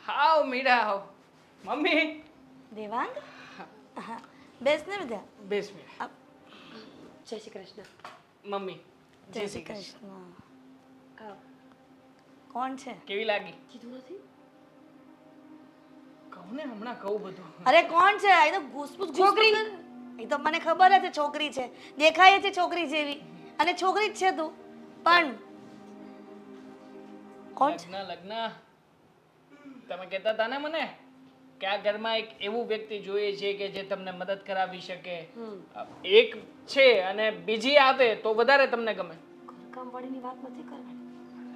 હાવ મીરા હાવ mummy Devang હા બેસ ને બધા બેસ મીરા જય શ્રી કૃષ્ણ. મમ્મી જય શ્રી કૃષ્ણ. આવ. કોણ છે? કેવી લાગી કીધું નથી? કહું ને હમણાં કહું બધું અરે કોણ છે? આ તો ઘૂસપૂસ છોકરી. એ તો મને ખબર જ છે છોકરી છે, દેખાય છે છોકરી જેવી અને છોકરી જ છે તું. પણ કોણ છે? લગ્ન તમે કહેતા હતા ને મને કે આ ઘરમાં એક એવું વ્યક્તિ જોઈએ છે કે જે તમને મદદ કરાવી શકે. એક છે અને બીજી આવે તો વધારે તમને ગમે. ઘરકામ વાળીની વાત નથી કરવાની,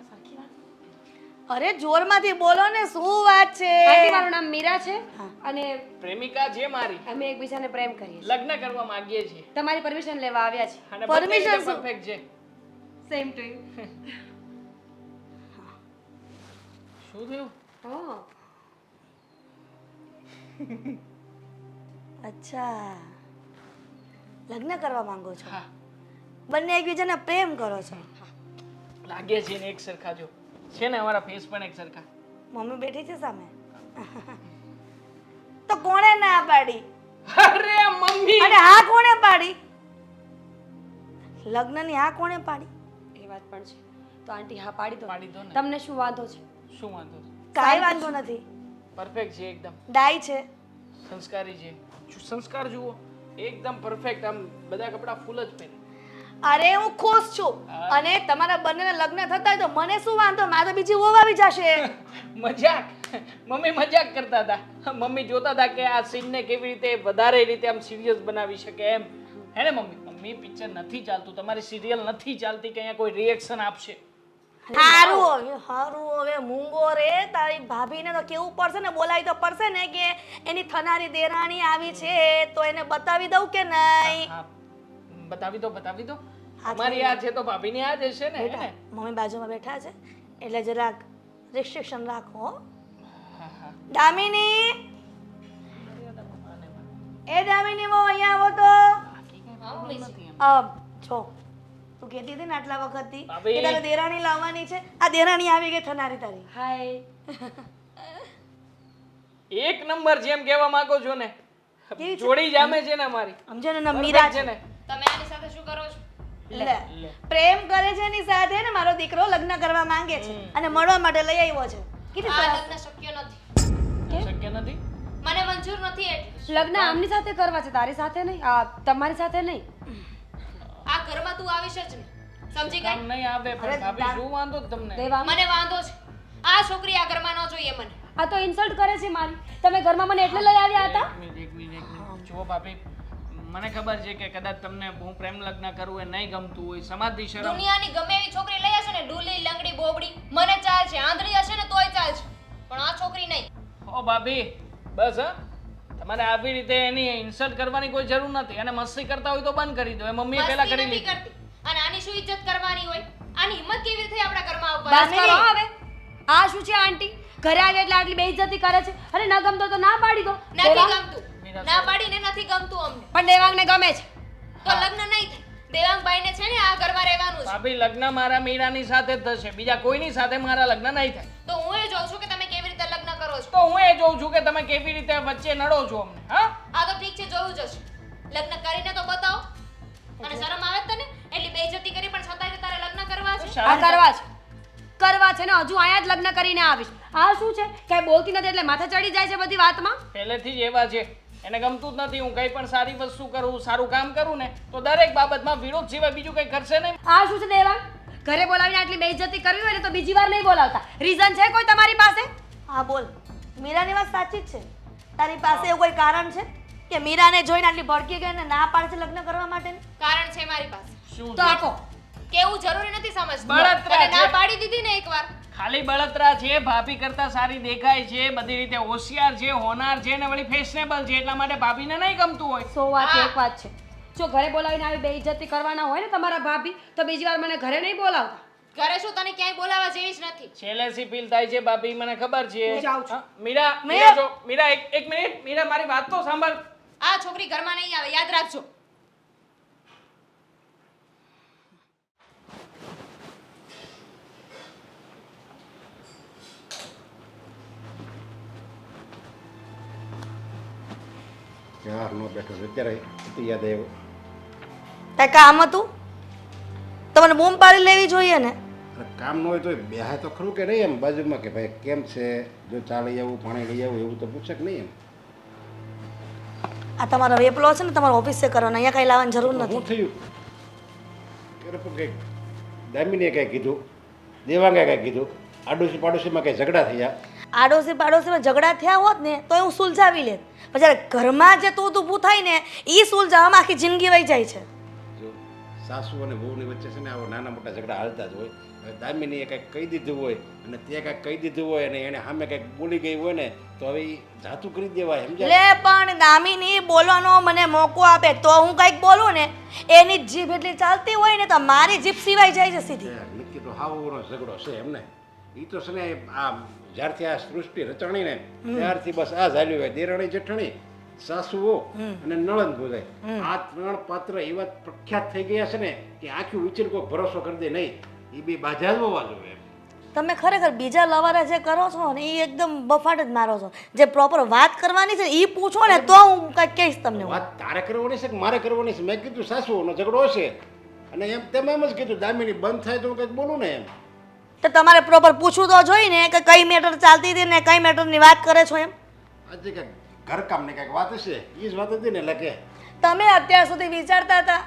સરખી વાત. અરે જોરમાંથી બોલો ને, શું વાત છે? આંટી, મારું નામ મીરા છે અને પ્રેમિકા છે મારી, અમે એકબીજાને પ્રેમ કરીએ છીએ. લગ્ન કરવા માંગીએ છીએ તમારી પરમિશન લેવા આવ્યા છીએ. અને Permission શું? પરફેક્ટ છે. Same to you. શું થયું? હા, અચ્છા, લગ્ન કરવા માંગો છો? હા બંને એકબીજાને પ્રેમ કરો છો? લાગે છે ને એક સરખા જો છે ને અમારા ફેસ પણ એક સરખા. મમ્મી બેઠી છે સામે. તો કોણે ના પાડી? અરે મમ્મી અને હા કોણે પાડી? લગ્નની હા કોણે પાડી? એ વાત પણ છે. તો આંટી હા પાડી દો. પાડી દો ને. તમને શું વાંધો છે? શું વાંધો છે? કાંઈ વાંધો નથી. પરફેક્ટ છે એકદમ, ડાય છે. સંસ્કારી છે. સંસ્કાર જુઓ, એકદમ પરફેક્ટ, આમ બધા કપડા ફૂલ જ પહેરે. અરે હું ખુશ છું. અને તમારા બંનેના લગ્ન થતા હોય તો મને શું વાંધો? મારે તો બીજી વહુ આવી જશે. મજાક, મમ્મી મજાક કરતા હતા. મમ્મી જોતા હતા કે આ સીનને કેવી રીતે વધારે રીતે આમ સિરિયસ બનાવી શકે એમ. હે ને મમ્મી? મમ્મી પિક્ચર નથી ચાલતું, તમારી સિરિયલ નથી ચાલતી કે અહીંયા કોઈ રિએક્શન આપશે. હારું હવે મૂંગો રે, તારી ભાભીને તો કેવું પડશે ને, બોલાવી તો પડશે ને કે એની થનારી દેરાણી આવી છે તો એને બતાવી દઉં કે નહીં? હા બતાવી દો, બતાવી દો. હા, અમારી આ છે તો ભાભીની આ જ હશે ને, હે ને? મમ્મી બાજુમાં બેઠા છે એટલે જરાક રિસ્ટ્રિક્શન રાખો હો. હા હા. દામિની, એ દામિની વહુ અહીંયા આવો તો. નથી એમ. છો તું કહેતી હતી ને આટલા વખતથી ભાભી. કે તારે દેરાણી લાવવાની છે, આ દેરાણી આવી ગઈ થનારી તારી. હાય. એક નંબર જેમ કહેવા માંગો છો ને, કેવી છે? જોડી જામે છે ને અમારી. સમજે ને મીરા છે છે ને. તમે આની સાથે શું કરો છો? લે પ્રેમ કરે છે એની સાથે ને મારો દીકરો લગ્ન કરવા માંગે છે અને મળવા માટે લઈ આવ્યો છે. કેટલી આ સરસ. લગ્ન શક્ય નથી. શક્ય નથી. મને મંજૂર નથી એટલે. લગ્ન આમની સાથે કરવા છે, તારી સાથે નહીં. આ તમારી સાથે નહીં. આ ઘરમાં તું આવીશ જ નહીં. સમજી કામ ગઈ? નહીં આવે પણ ભાભી શું વાંધો છે તમને? દેવાંગ, મને વાંધો છે. આ છોકરી આ ઘરમાં ન જોઈએ મને. આ તો ઇન્સલ્ટ કરે છે મારી. તમે ઘરમાં મને એટલે લઈ આવ્યા હતા? એક મિનિટ. જુઓ ભાભી, મને ખબર છે કે કદાચ તમને હું પ્રેમ લગ્ન કરું એ નહીં ગમતું હોય, સમાજની શરમ. દુનિયાની ગમે એવી છોકરી લઈ આવશે ને, ડૂલી લંગડી બોબડી, મને ચાલશે. આંધળી હશે ને તોય ચાલશે, પણ આ છોકરી નહીં. ઓ ભાભી બસ હા, તમારે આવી રીતે એની ઇન્સલ્ટ કરવાની કોઈ જરૂર નથી. અને મસ્તી કરતા હોય તો બંધ કરી દો. એ મમ્મીએ પહેલા મસ્તી કરી નથી લીધી. કરતી. અને આની શું ઇજ્જત કરવાની હોય? આની હિંમત કેવી રીતે થઈ આપણા ઘરમાં બસ આવવાની? કરો હવે. આ શું છે આંટી? ઘરે આવી એટલે આટલી બેઇજ્જતી કરે છે. અરે ન ગમતો તો ના પાડી દો. નથી દેવાંગ, ગમતું. ના પાડીને નથી ગમતું અમને. પણ દેવાંગને ગમે છે. તો લગ્ન નહીં થાય. દેવાંગભાઈને છે ને આ ઘરમાં રહેવાનું છે. ભાભી લગ્ન મારા મીરાની સાથે જ થશે, બીજા કોઈની સાથે મારા લગ્ન નહીં થાય. તો હું એ જોઉં છું કે તમે કેવી રીતે લગ્ન કરો છો. તો હું એ જોઉં છું કે તમે કેવી રીતે વચ્ચે નડો છો અમને. હા આ તો ઠીક છે, જોયું જશે. લગ્ન કરીને તો બતાવો. અને શરમ આવે જ તને? એટલી બેઇજ્જતી કરી પણ છતાંય તારે લગ્ન કરવા છે? આ કરવા છે. કરવા છે ને હજુ અહીંયા જ લગ્ન કરીને આવીશ. આ શું છે? કઈ બોલતી નથી એટલે માથે ચડી જાય છે બધી વાતમાં. પહેલેથી જ એવા છે, એને ગમતું જ નથી હું કઈ પણ સારી વસ્તુ કરું, સારું કામ કરું ને તો દરેક બાબતમાં વિરોધ સિવાય બીજું કઈ કરશે નહીં. આ શું છે દેવાંગ? ઘરે બોલાવીને આટલી બેઇજ્જતી કરવી હોય ને તો બીજી વાર નહીં બોલાવતા. રીઝન છે કોઈ તમારી પાસે? હા બોલ. મીરાની વાત સાચી જ છે. તારી પાસે એવું કોઈ કારણ છે કે મીરાને જોઈને આટલી ભડકી ગઈ અને ના પાડે છે લગ્ન કરવા માટેની? કારણ છે મારી પાસે. શું તો આપો. કેવું જરૂરી નથી સમજતું. બળતરા તને ના છે. પાડી દીધી ને એકવાર. ખાલી બળતરા છે, ભાભી કરતા સારી દેખાય છે, બધી રીતે હોશિયાર છે, હોનાર છે ને વળી ફેશનેબલ છે, એટલા માટે ભાભીને નહીં ગમતું હોય. સો વાત હા. એક વાત છે. જો ઘરે બોલાવીને આવી બેઇજ્જતી કરવાના હોય ને તમારા ભાભી તો બીજી વાર મને ઘરે નહીં બોલાવતા. ઘરે શું તને ક્યાંય બોલાવા જેવી જ નથી. જેલેસી ફીલ થાય છે ભાભી, મને ખબર છે. હું જાઉં છું. હા, મીરા જો મીરા એક મિનિટ. મીરા મારી વાત તો સાંભળ. આ છોકરી ઘરમાં નહીં આવે, યાદ રાખજો. ક્યારનો બેઠો છે અત્યારે હતી યાદ આવ્યો. કાંઈ કામ હતું તમને બૂમ પાડી લેવી જોઈએ ને. અરે કામ ન હોય તો બેહાય તો ખરું કે નહીં એમ બાજુમાં કે ભાઈ કેમ છે, જો ચા લઈ આવું પાણી લઈ આવું એવું તો પૂછે કે નહીં એમ. આ તમારો વેપલો છે ને તમારે ઓફિસે કરવાનો, અહીંયા કાંઈ લાવવાની જરૂર શું નથી. થયું ત્યારે પણ કંઈક દામિનીએ કંઈ કીધું, દેવાંગે કંઈ કીધું, આડોશી પાડોશીમાં કંઈ ઝઘડા થયા. આડોશી પાડોશીમાં ઝઘડા થયા હોત ને તો હું સુલઝાવી લેત. પણ જ્યારે ઘરમાં જે તું ઊભું થાય ને એ સુલઝાવવામાં આખી જિંદગી વહી જાય છે. જો સાસુ અને વહુની વચ્ચે છે ને આવા નાના મોટા ઝઘડા હાલતા જ હોય. હવે દામિનીએ કંઈક કહી દીધું હોય અને તે કંઈક કહી દીધું હોય અને એને સામે કંઈક બોલી ગઈ હોય ને તો હવે ઈ જાતું કરી દેવાય સમજ્યા. લે પણ દામિની બોલવાનો મને મોકો આપે તો હું કંઈક બોલું ને એની જીભ એટલી ચાલતી હોય ને તો મારી જીભ સિવાય જાય છે સીધી. નક્કી તો હાવનો ઝઘડો છે એમને. એ તો છે ને આ જ્યારથી આ સૃષ્ટિ રચાણી ને ત્યારથી બસ આ જ હાલ્યું હોય. દેરાણી જેઠાણી, સાસુઓ અને નણંદ બોલાય આ ત્રણ પાત્ર એવા પ્રખ્યાત થઈ ગયા છે ને કે આખી ઉછેર કોઈ ભરોસો કરી દે નહીં. એ બે બાજા જ હોવા જોઈએ. તમે ખરેખર બીજા લવારા જે કરો છો ને એ એકદમ બફાટ જ મારો છો. જે પ્રોપર વાત કરવાની છે એ પૂછો ને તો હું કંઈક કહીશ તમને. વાત તારે કરવાની છે કે મારે કરવાની છે? મેં કીધું સાસુઓનો ઝઘડો હશે અને એમ તમે એમ જ કીધું દામિની બંધ થાય તો હું કંઈક બોલું ને એમ. તો તમારે પ્રોપર પૂછવું તો જોઈએ ને કે કઈ મેટર ચાલતી હતી ને કઈ મેટરની વાત કરે છો એમ. આજે કંઈક ઘરકામ ને કંઈક વાત હશે એ જ વાત હતી ને એટલે કે તમે અત્યાર સુધી વિચારતા હતા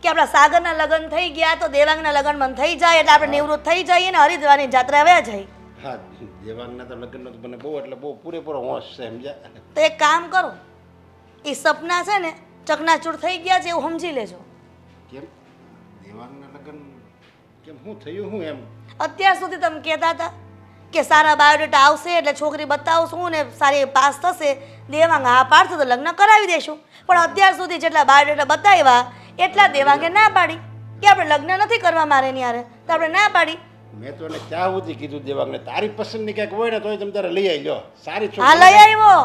કે આપણા સાગરના લગ્ન થઈ ગયા તો દેવાંગના લગ્ન બંધ થઈ જાય એટલે આપણે નિવૃત્ત થઈ જઈએ ને હરિદ્વારની જાત્રા આવ્યા જાય. હા દેવાંગના તો લગ્નનો તો મને બહુ એટલે બહુ પૂરેપૂરો હોશ છે સમજ્યા. તો એક કામ કરો, એ સપના છે ને ચકનાચૂર થઈ ગયા છે એવું સમજી લેજો. કેમ દેવાંગના લગ્ન કેમ શું થયું શું એમ? અત્યાર સુધી તમે કહેતા હતા કે સારા બાયોડેટા આવશે એટલે છોકરી બતાવશું ને સારી પાસ થશે, દેવાંગ હા પાડશે તો લગ્ન કરાવી દેશું. પણ અત્યાર સુધી જેટલા બાયોડેટા બતાવ્યા એટલા દેવાંગે ના પાડી કે આપણે લગ્ન નથી કરવા મારે ની યારે, તો આપણે ના પાડી. મેં તો એને ત્યાં સુધી કીધું દેવાંગને તારી પસંદની કંઈક હોય ને તોય તમે તારે લઈ આવી લો સારી હા છોકરી. લઈ આવ્યો.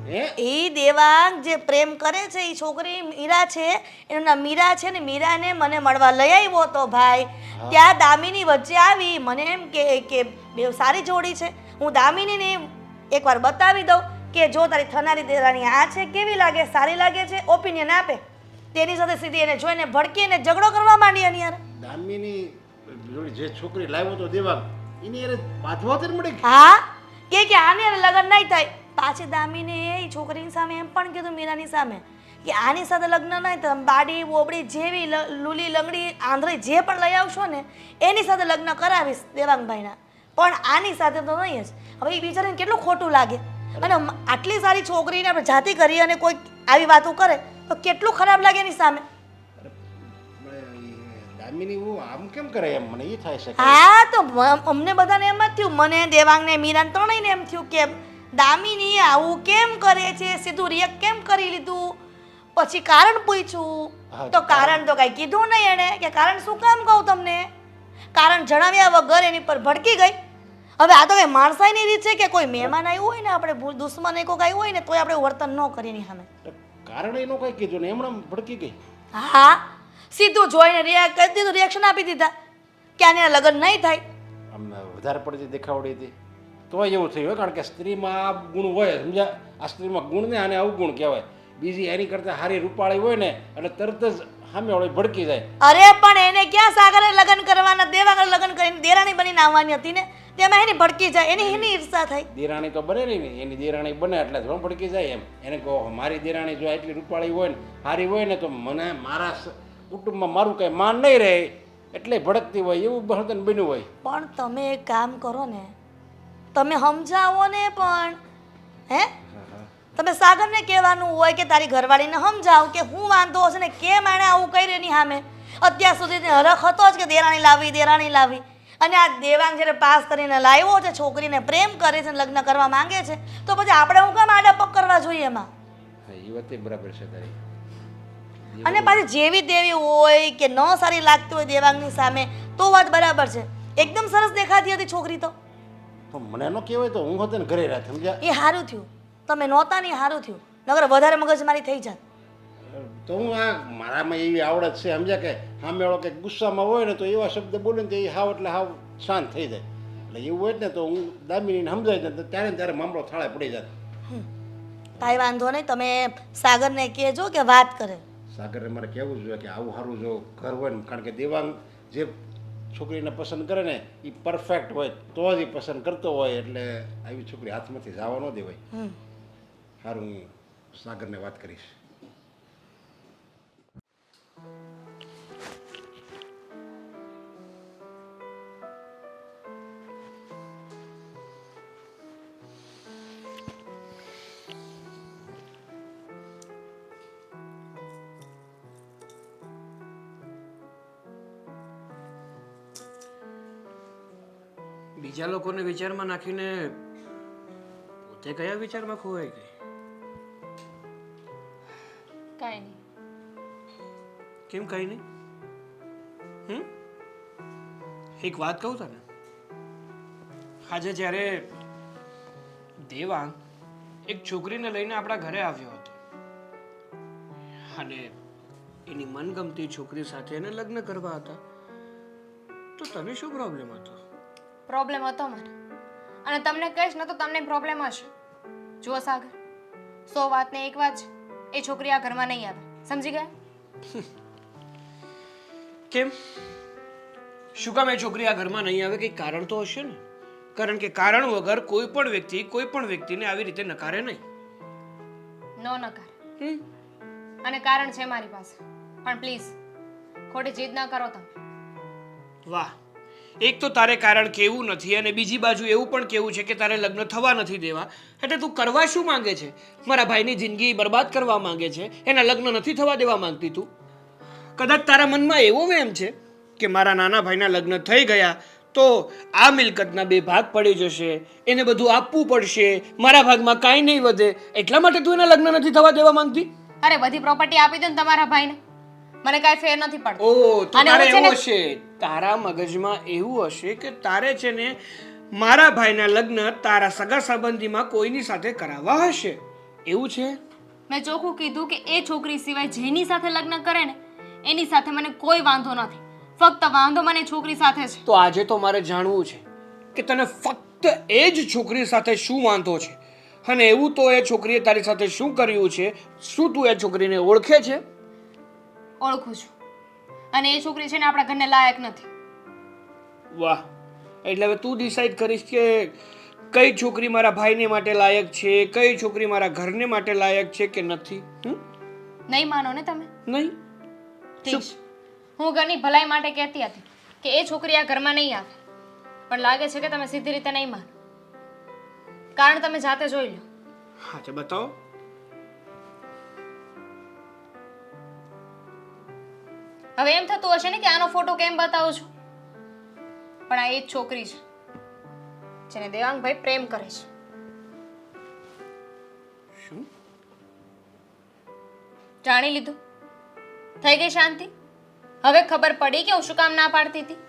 હે એ દેવાંગ જે પ્રેમ કરે છે એ છોકરી મીરા છે, એનું નામ મીરા છે ને મીરાને મને મળવા લઈ આવ્યો તો ભાઈ. ત્યાં દામિની વચ્ચે આવી મને એમ કે બે સારી જોડી છે. હું દામિનીને એકવાર બતાવી દઉં કે જો તારી થનારી દેરાણી આ છે કેવી લાગે, સારી લાગે છે, ઓપિનિયન આપે. તેની સાથે સીધી એને જોઈને ભડકીને ઝઘડો કરવા માંડી એની યાર. દામિની જોડી જે છોકરી લાવ્યો તો દેવાંગ એની યાર બાંધવા તો મળી. હા કે આને યાર લગ્ન નહીં થાય. પાછી દામિને એ છોકરીની સામે એમ પણ કીધું મીરાની સામે કે આની સાથે લગ્ન નહીં થાય, બાડી બોબડી જેવી લૂલી લંગડી આંધળી જે પણ લઈ આવશો ને એની સાથે લગ્ન કરાવીશ દેવાંગભાઈના, પણ આની સાથે તો નહીં જ. હવે એ બિચારીને કેટલું ખોટું લાગે. અને આટલી સારી છોકરીને આપણે જાતિ કરી અને કોઈ આવી વાતો કરે તો કેટલું ખરાબ લાગે એની સામે. દામિની હું આમ કેમ કરે એમ મને એ થાય છે. હા તો અમને બધાને એમ જ થયું, મને દેવાંગને મીરાને ત્રણેયને એમ થયું કે દામિની આવું કેમ કરે છે, સીધું રિએક્ટ કેમ કરી લીધું. પછી કારણ પૂછ્યું તો કારણ તો કાંઈ કીધું નહીં એણે કે કારણ શું કામ કહું તમને. કારણ જણાવ્યા વગર એની પર ભડકી ગઈ. હવે આ તો કઈ માણસાઈની રીત છે કે કોઈ મહેમાન આવ્યું હોય ને આપણે દુશ્મન કોઈ આવ્યું હોય ને તોય આપણે વર્તન ન કરીએ એની સામે. કારણ એનું કઈ કીધું ને એમણે ભડકી ગઈ. હા સીધું જોઈને રિએક્ટ કરી દીધું, રિએક્શન આપી દીધા કે આને લગ્ન નહીં થાય. આમ વધારે પડતી દેખાવડી હતી તો એવું થયું કારણ કે સ્ત્રીમાં આ ગુણ હોય સમજ્યા. આ સ્ત્રીમાં ગુણ ને આને અવગુણ કહેવાય. બીજી એની કરતાં સારી રૂપાળી હોય ને એટલે તરત જ સામે વાળી ભડકી જાય. અરે પણ એને ક્યાં સાગરે લગ્ન કરવાના, દેવાંગે લગ્ન કરીને દેરાણી બનીને આવવાની હતી ને તેમાં એની ભડકી જાય, એની ઈર્ષા થાય. દેરાણી તો બને નહીં ને એની દેરાણી બને એટલે ધોરણ ભડકી જાય એમ. એને કહો મારી દેરાણી જો એટલી રૂપાળી હોય ને સારી હોય ને તો મને મારા કુટુંબમાં મારું કંઈ માન નહીં રહે એટલે ભડકતી હોય એવું બહુતન બન્યું હોય. પણ તમે એક કામ કરો ને, તમે સમજાવો ને પણ હે તમે સાગરને કહેવાનું હોય કે તારી ઘરવાળીને સમજાવ કે હું વાંધો હશે ને કેમ આણે આવું કરી એની સામે. અત્યાર સુધી હરખ હતો જ કે દેરાણી લાવી દેરાણી લાવી, અને આ દેવાંગ જ્યારે પાસ કરીને લાવ્યો છે, છોકરીને પ્રેમ કરે છે, લગ્ન કરવા માંગે છે, તો પછી આપણે હું કામ આડા પગ કરવા જોઈએ એમાં. એ વાત બરાબર છે તારી. અને પાછી જેવી તેવી હોય કે ન સારી લાગતી હોય દેવાંગની સામે તો વાત બરાબર છે. એકદમ સરસ દેખાતી હતી છોકરી તો મને ન કહેવાય તો હું હતો ને ઘરે રાત સમજ્યા. એ સારું થયું તમે નહોતા ને, સારું થયું, નગર વધારે મગજમારી થઈ જાત. તો હું આ મારામાં એવી આવડત છે સમજ્યા કે સામેવાળો કંઈક ગુસ્સામાં હોય ને તો એવા શબ્દ બોલે ને તો એ હાવ એટલે હાવ શાંત થઈ જાય. એટલે એવું હોય ને તો હું દામિનીને સમજાય ને ત્યારે ને ત્યારે મામલો થાળે પડી જાય. કાંઈ વાંધો નહીં, તમે સાગરને કહેજો કે વાત કરે. સાગરને મારે કહેવું જોઈએ કે આવું સારું જો ઘર હોય ને, કારણ કે દેવાંગ જે છોકરીને પસંદ કરે ને એ પરફેક્ટ હોય તો જ એ પસંદ કરતો હોય, એટલે આવી છોકરી હાથમાંથી જવા ન દેવાય. સારું, હું સાગરને વાત કરીશ. બીજા લોકોને વિચારમાં નાખીને પોતે કયા વિચારમાં ખોવાઈ ગઈ? કાંઈ નહીં. કેમ કઈ નહીં? એક વાત કહું તને, આજે જ્યારે દેવાંગ એક છોકરીને લઈને આપણા ઘરે આવ્યો હતો અને એની મનગમતી છોકરી સાથે એને લગ્ન કરવા હતા, તો તને શું પ્રોબ્લેમ હતો? પ્રોબ્લેમ હતો મને, અને તમને કહીશ ને તો તમને પ્રોબ્લેમ હશે. જુઓ સાગર, 100 વાતને એક વાત છે, એ છોકરી આ ઘરમાં નહીં આવે, સમજી ગયા? કેમ? શું કામ એ છોકરી આ ઘરમાં નહીં આવે? કંઈ કારણ તો હશે ને? કારણ કે કારણ વગર કોઈ પણ વ્યક્તિ કોઈ પણ વ્યક્તિને આવી રીતે નકારે નહીં. નો નકાર. અને કારણ છે મારી પાસે, પણ પ્લીઝ ખોટી જીદ ના કરો તમે. વાહ, એક તો તારે કારણ કેવું નથી અને બીજી બાજુ એવું પણ કેવું છે કે તારે લગ્ન થવા નથી દેવા. એટલે તું કરવા શું માંગે છે? મારા ભાઈની જિંદગી બરબાદ કરવા માંગે છે, એના લગ્ન નથી થવા દેવા માંગતી તું. કદાચ તારા મનમાં એવો વહેમ છે કે મારા નાના ભાઈના લગ્ન થઈ ગયા તો આ મિલકતના 2 ભાગ પડી જશે, એને બધું આપવું પડશે, મારા ભાગમાં કાંઈ નહીં વધે, એટલા માટે તું એના લગ્ન નથી થવા દેવા માંગતી? અરે બધી પ્રોપર્ટી આપી દો ને તમારા ભાઈને, મને કાંઈ ફેર નથી પડતો. ઓ, તો અને તારે હું છે ને- એવું હશે, તારા મગજમાં એવું હશે કે તારે છે ને મારા ભાઈના લગ્ન તારા સગા સંબંધીમાં કોઈની સાથે કરાવવા હશે, એવું છે? મેં ચોખ્ખું કીધું કે એ છોકરી સિવાય જેની સાથે લગ્ન કરે ને એની સાથે મને કોઈ વાંધો નથી. ફક્ત વાંધો મને છોકરી સાથે છે. તો આજે તો મારે જાણવું છે કે તને ફક્ત એ જ છોકરી સાથે શું વાંધો છે, અને એવું તો એ છોકરીએ તારી સાથે શું કર્યું છે? શું તું એ છોકરીને ઓળખે છે? ઓળખું છું, અને એ છોકરી છે ને આપણા ઘરને લાયક નથી. વાહ, એટલે હવે તું ડિસાઈડ કરીશ કે કઈ છોકરી મારા ભાઈને માટે લાયક છે, કઈ છોકરી મારા ઘરને માટે લાયક છે કે નથી. નહીં માનો ને તમે? નહીં? ઠીક છે. હું ઘરની ભલાઈ માટે કહેતી હતી કે એ છોકરી આ ઘરમાં નહીં આવે, પણ લાગે છે કે તમે સીધી રીતે નહીં માનો. કારણ તમે જાતે જોઈ લો. હા, તો બતાવો. હવે એમ થતું હશે ને કે આનો ફોટો કેમ બતાવું છું, પણ આ એ જ છોકરી છે જેને દેવાંગભાઈ પ્રેમ કરે છે. શું? જાણી લીધું? થઈ ગઈ શાંતિ? હવે ખબર પડી કે હું શું કામ ના પાડતી હતી?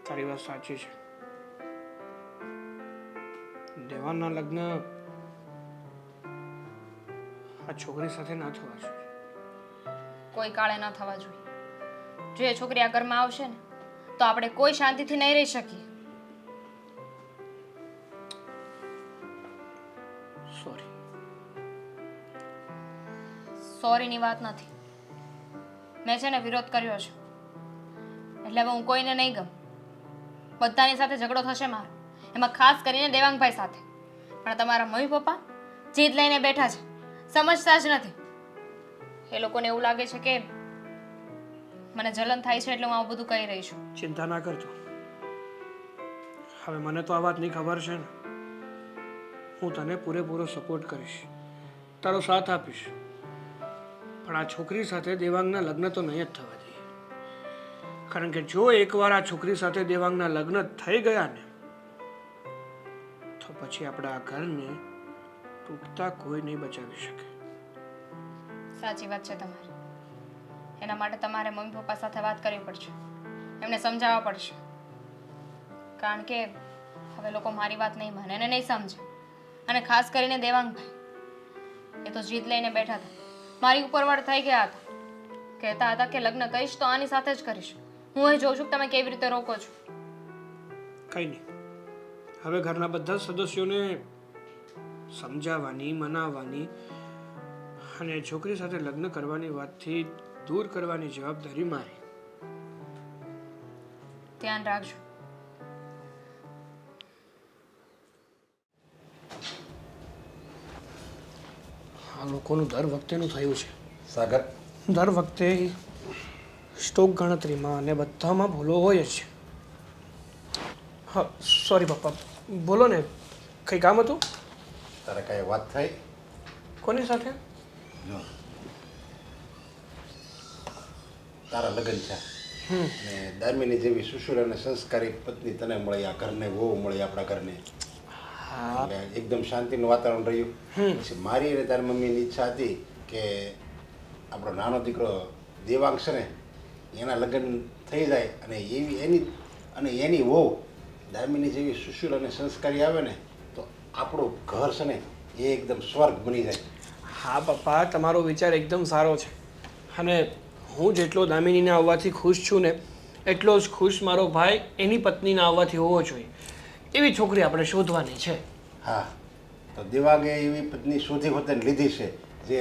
તારી વાત સાચી છે. દેવાના લગ્ન આ છોકરી સાથે ના થવા જોઈએ. કોઈ કાળે ના થવા જોઈએ. જો એ છોકરી આ ઘરમાં આવશે ને તો આપણે કોઈ શાંતિથી નહીં રહી શકીએ. સોરી. સોરીની વાત નથી. મેં છે ને વિરોધ કર્યો છે, એટલે હવે હું કોઈને નહીં ગમ. બધાની સાથે ઝઘડો થશે મારો, એમાં ખાસ કરીને દેવાંગભાઈ સાથે. પણ તમારા મમ્મી પપ્પા જીદ લઈને બેઠા છે, સમજતા જ નથી. એ લોકોને એવું લાગે છે કે મને જલન થાય છે એટલે હું આવું બધું કહી રહી છું. ચિંતા ના કરતો. હવે મને તો આ વાતની ખબર છે ને, હું તને પૂરેપૂરો સપોર્ટ કરીશ, તારો સાથ આપીશ. પણ આ છોકરી સાથે દેવાંગના લગ્ન તો નહીં જ થવા દઈએ. કારણ કે જો એકવાર આ છોકરી સાથે દેવાંગના લગ્ન થઈ ગયા ને તો પછી આપણા આ ઘરને તૂટતા કોઈ નહીં બચાવી શકે. સાચી વાત છે તમારી. એના માટે તમારે મમ્મી પપ્પા સાથે વાત કરવી પડશે, એમને સમજાવવા પડશે. કારણ કે હવે લોકો મારી વાત નહીં માને અને નહીં સમજે. અને ખાસ કરીને દેવાંગભાઈ, એ તો જીદ લઈને બેઠા હતા, મારી ઉપર વળ થઈ ગયા હતા. કહેતા હતા કે લગ્ન કરીશ તો આની સાથે જ કરીશ. હું એ જોઉં છું કે તમે કેવી રીતે રોકો છો. કંઈ નહીં, હવે ઘરના બધા સદસ્યોને સમજાવવાની મનાવવાની અને છોકરી સાથે લગ્ન કરવાની વાતથી દૂર કરવાની જવાબદારી મારી. ધ્યાન રાખજો. આ લોકોનું દર વખતેનું થયું છે. સાગર, દર વખતે સ્ટોક ગણતરીમાં અને બધામાં ભૂલો હોય જ છે. હા સોરી પપ્પા, બોલો ને, કંઈ કામ હતું? તારે કાંઈ વાત થઈ? કોની સાથે? જો તારા લગ્ન છે અને દામિની જેવી સુશુર અને સંસ્કારી પત્ની તને મળી, આ ઘરને વહુ મળી, આપણા ઘરને. હા એટલે એકદમ શાંતિનું વાતાવરણ રહ્યું. પછી મારી અને તારી મમ્મીની ઈચ્છા હતી કે આપણો નાનો દીકરો દેવાંગ છે ને એના લગ્ન થઈ જાય અને એની વહુ દામિની જેવી સુશુર અને સંસ્કારી આવે ને તો આપણું ઘર છે ને એ એકદમ સ્વર્ગ બની જાય. હા પપ્પા, તમારો વિચાર એકદમ સારો છે અને હું જેટલો દામિનીના આવવાથી ખુશ છું ને એટલો જ ખુશ મારો ભાઈ એની પત્નીના આવવાથી હોવો જોઈએ. એવી છોકરી આપણે શોધવાની છે. હા, તો દેવાંગે એવી પત્ની શોધી હોતે લીધી છે જે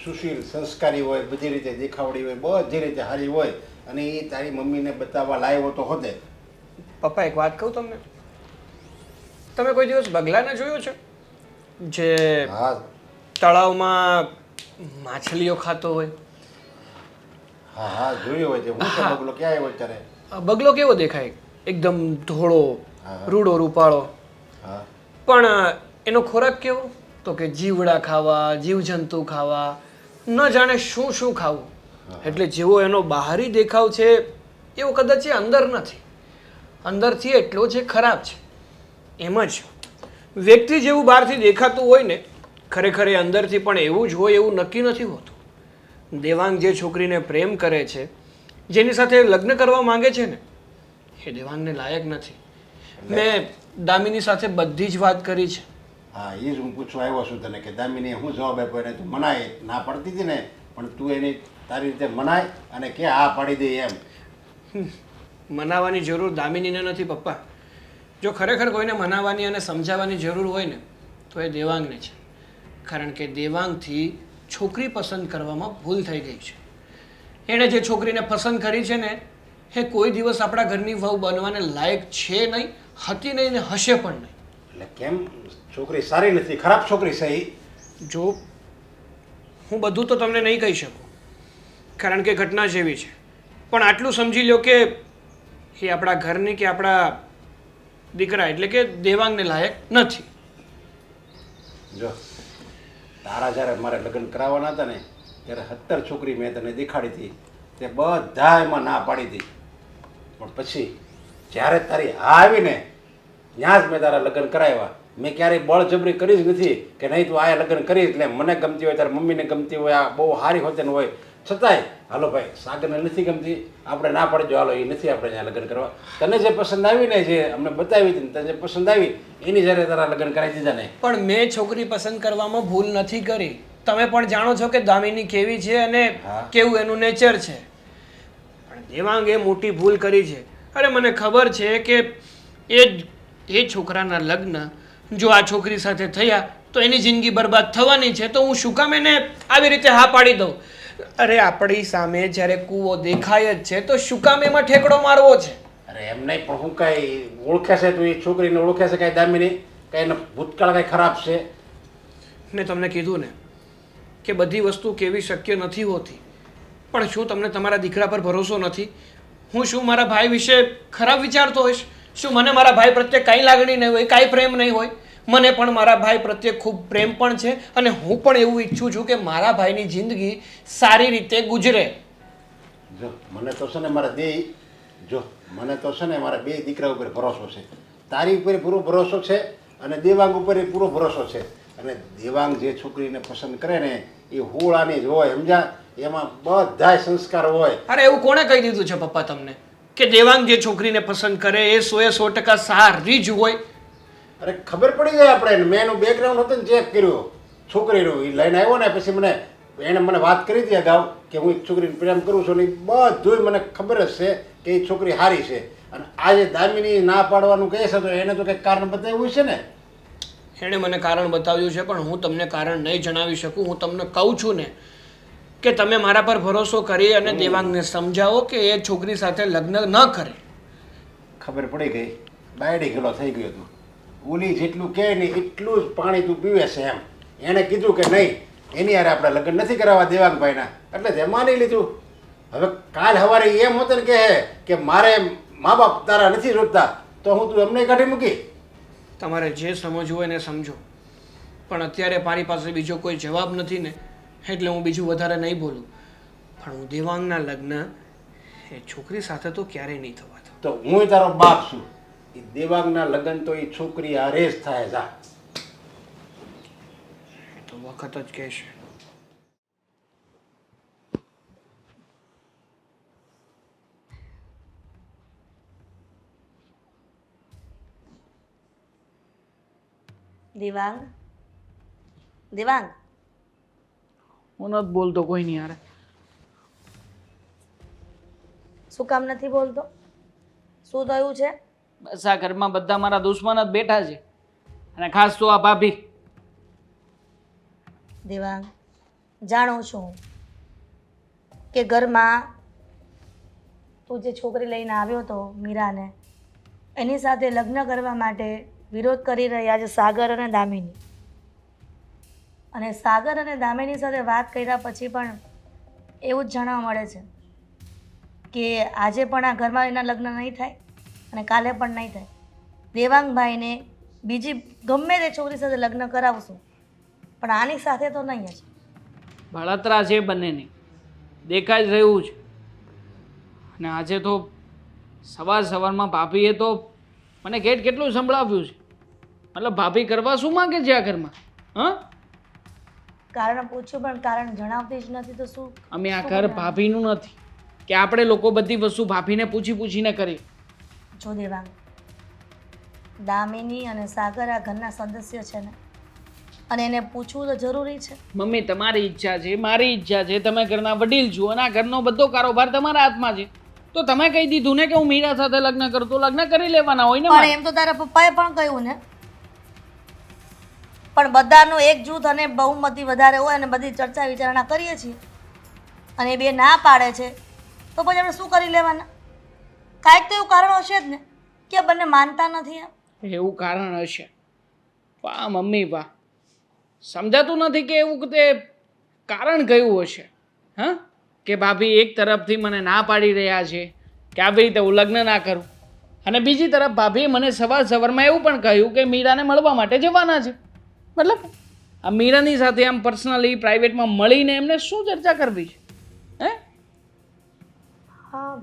સુશીલ સંસ્કારી હોય, બધી રીતે દેખાવડી હોય, બધી રીતે સારી હોય અને એ તારી મમ્મીને બતાવવા લાવ્યો તો હોતે. પપ્પા એક વાત કહું તમને, તમે કોઈ દિવસ બગલાને જોયો છે જે હા તળાવમાં માછલીઓ ખાતો હોય? હા હા જોયું હોય છે. હું તો બગલો ક્યાં આવ્યો ત્યારે? આ બગલો કેવો દેખાય? એકદમ ધોળો, હા. રૂડો રૂપાળો, હા પણ એનો ખોરાક કેવો? તો કે જીવડા ખાવા, જીવજંતુ ખાવા, ન જાણે શું શું ખાવું. એટલે જેવો એનો બહારી દેખાવ છે એવો કદાચ એ અંદર નથી. અંદરથી એટલો જે ખરાબ છે. એમ જ વ્યક્તિ જેવું બહારથી દેખાતું હોય ને ખરેખર એ અંદરથી પણ એવું જ હોય એવું નક્કી નથી હોતું. દેવાંગ જે છોકરીને પ્રેમ કરે છે, જેની સાથે લગ્ન કરવા માંગે છે ને એ દેવાંગને લાયક નથી. મેં દામિની સાથે બધી જ વાત કરી છે. હા, એ જ હું પૂછવા આવ્યો છું તને કે દામિનીએ હું જવાબ આપ્યો એને તું મનાય ના પડતી હતી ને પણ તું એની તારી રીતે મનાય અને કે હા પાડી દે એમ. મનાવવાની જરૂર દામિનીને નથી પપ્પા. જો ખરેખર કોઈને મનાવવાની અને સમજાવવાની જરૂર હોય ને તો એ દેવાંગને છે. કારણ કે દેવાંગથી છોકરી પસંદ કરવામાં ભૂલ થઈ ગઈ છે. એણે જે છોકરીને પસંદ કરી છે ને એ કોઈ દિવસ આપણા ઘરની વહુ બનવાને લાયક છે નહીં, હતી નહીં ને હશે પણ નહીં. એટલે કેમ? છોકરી સારી નથી, ખરાબ છોકરી છે એ? જો હું બધું તો તમને નહીં કહી શકું કારણ કે ઘટના જેવી છે, પણ આટલું સમજી લો કે એ આપણા ઘરની કે આપણા દીકરા એટલે કે દેવાંગને લાયક નથી. જો તારા જ્યારે મારે લગ્ન કરાવવાના હતા ને ત્યારે 17 છોકરી મેં તને દેખાડી હતી, તે બધા એમાં ના પાડી હતી. પણ પછી જ્યારે તારી હા આવી ને ત્યાં જ મેં તારા લગ્ન કરાવ્યા. મેં ક્યારેય બળજબરી કરી જ નથી કે નહીં તું આ લગ્ન કરી એટલે મને ગમતી હોય તારી મમ્મીને ગમતી હોય, આ બહુ સારી હોતે ને હોય છતાંય હાલો ભાઈ સાગરને નથી ગમતી, આપણે ના પાડજો, હાલો એ નથી આપણે ત્યાં લગ્ન કરવા. તને જે પસંદ આવી ને જે અમને બતાવી હતી તને જે પસંદ આવી એની જ્યારે તારા લગ્ન કરાવી દીધા ને. પણ મેં છોકરી પસંદ કરવામાં ભૂલ નથી કરી. તમે પણ જાણો છો કે દામિની કેવી છે અને હા. કેવું એનું નેચર છે. પણ દેવાંગે મોટી ભૂલ કરી છે. અરે મને ખબર છે કે એ છોકરાના લગ્ન જો આ છોકરી સાથે થયા તો એની જિંદગી બરબાદ થવાની છે. તો હું શું કામ એને આવી રીતે હા પાડી દઉં? અરે આપણી સામે જ્યારે કૂવો દેખાય જ છે તો શું કામ એમાં ઠેકડો મારવો છે? અરે એમ નહીં પણ હું કાંઈ ઓળખે છે તું એ છોકરીને ઓળખે છે કાંઈ દામિની? કાંઈ એનો ભૂતકાળ કાંઈ ખરાબ છે? મેં તમને કીધું ને કે બધી વસ્તુ કેવી શક્ય નથી હોતી. પણ શું તમને તમારા દીકરા પર ભરોસો નથી? હું શું મારા ભાઈ વિશે ખરાબ વિચારતો હોઈશ? શું મને મારા ભાઈ પ્રત્યે કાંઈ લાગણી નહીં હોય, કાંઈ પ્રેમ નહીં હોય? મને પણ મારા ભાઈ પ્રત્યે ખૂબ પ્રેમ પણ છે અને હું પણ એવું ઈચ્છું છું કે મારા ભાઈની જિંદગી સારી રીતે ગુજરે. જો મને તો છે ને મારા બે દીકરા ઉપર ભરોસો છે. તારી ઉપર પૂરો ભરોસો છે અને દેવાંગ ઉપર પૂરો ભરોસો છે. અને દેવાંગ જે છોકરીને પસંદ કરે ને એ હોળાની જ હોય, સમજ્યા? એમાં બધાય સંસ્કાર હોય. અરે એવું કોણે કહી દીધું છે પપ્પા તમને કે દેવાંગ જે છોકરીને પસંદ કરે એ 100% સારી જ હોય? અરે ખબર પડી જાય આપણે. મેં એનું બેકગ્રાઉન્ડ હતું ને ચેક કર્યું છોકરીનું, એ લઈને આવ્યો ને પછી મને એણે મને વાત કરી હતી અગાઉ કે હું એક છોકરીને પ્રેમ કરું છું ને એ બધુંય મને ખબર જ છે કે એ છોકરી સારી છે. અને આજે દામિની ના પાડવાનું કહે છે તો એને તો કંઈક કારણ બતાવ્યું છે ને. એણે મને કારણ બતાવ્યું છે પણ હું તમને કારણ નહીં જણાવી શકું. હું તમને કહું છું ને કે તમે મારા પર ભરોસો કરી અને દેવાંગને સમજાવો કે એ છોકરી સાથે લગ્ન ન કરે. ખબર પડી ગઈ, બાયડી ગેલો થઈ ગયો તું. ઓલી જેટલું કહે ને એટલું જ પાણી તું પીવે છે એમ. એણે કીધું કે નહીં એની યારે આપણે લગ્ન નથી કરાવવા દેવાંગભાઈના, એટલે તે માની લીધું. હવે કાલ સવારે એમ હોત ને કહે કે મારે મા બાપ તારા નથી જોતા તો હું તું એમને કાઢી મૂકી. તમારે જે સમજવું હોય એને સમજો, પણ અત્યારે મારી પાસે બીજો કોઈ જવાબ નથી ને એટલે હું બીજું વધારે નહીં બોલું. પણ હું દેવાંગના લગ્ન એ છોકરી સાથે તો ક્યારેય નહીં થવા દઉં. તો હું તારો બાપ છું. એ દેવાંગના લગ્ન તો એ છોકરી હારે જ થાય. જા એ તો વખત જ કહેશે. દેવાંગ, દેવાંગ, હું નથી બોલતો કોઈની હારે. શું કામ નથી બોલતો? શું થયું છે? બસ આ ઘરમાં બધા મારા દુશ્મન જ બેઠા છે, અને ખાસ તો આ ભાભી. દેવાંગ, જાણું છું કે ઘરમાં તું જે છોકરી લઈને આવ્યો હતો મીરાને, એની સાથે લગ્ન કરવા માટે વિરોધ કરી રહ્યા છે સાગર અને દામિની. અને સાગર અને દામિની સાથે વાત કર્યા પછી પણ એવું જ જાણવા મળે છે કે આજે પણ આ ઘરમાં એના લગ્ન નહીં થાય અને કાલે પણ નહીં થાય. દેવાંગભાઈને બીજી ગમે તે છોકરી સાથે લગ્ન કરાવશું પણ આની સાથે તો નહીં જ. બળતરા છે બંનેની, દેખાઈ જ રહ્યું છે. અને આજે તો સવારમાં ભાભીએ તો મને કેટલું સંભળાવ્યું છે. મતલબ ભાભી કરવા શું માંગે છે આ ઘરમાં? હા, કારણ પૂછ્યું પણ કારણ જણાવતી જ નથી તો શું? અમે આ ઘર ભાભીનું નથી કે આપણે લોકો બધી વસ્તુ ભાભીને પૂછીને કરીએ. જો દેવાંગ, દામિની અને સાગર આ ઘરના સદસ્ય છે ને, અને એને પૂછવું તો જરૂરી છે. મમ્મી તમારી ઈચ્છા છે, મારી ઈચ્છા છે, તમે ઘરના વડીલ છો અને આ ઘરનો બધો કારોબાર તમારા હાથમાં છે. તો તમે કહી દીધું ને કે હું મીરા સાથે લગ્ન કરું તો લગ્ન કરી લેવાના હોય ને. પણ એમ તો તારા પપ્પાએ પણ કહ્યું ને. પણ બધાનું એક જૂથ અને બહુમતી વધારે હોય અને બધી ચર્ચા વિચારણા કરીએ છીએ અને એ બે ના પાડે છે તો પછી આપણે શું કરી લેવાના? કાંઈક તો એવું કારણ હશે જ ને કે બંને માનતા નથી. એવું કારણ હશે. વાહ મમ્મી વાહ, સમજાતું નથી કે એવું તે કારણ કયું હશે. હા, કે ભાભી એક તરફથી મને ના પાડી રહ્યા છે કે આવી રીતે હું લગ્ન ના કરું, અને બીજી તરફ ભાભીએ મને સવારમાં એવું પણ કહ્યું કે મીરાને મળવા માટે જવાના છે. મતલબ આ મીરાની સાથે આમ પર્સનલી પ્રાઇવેટમાં મળીને એમને શું ચર્ચા કરવી છે? હે, હા,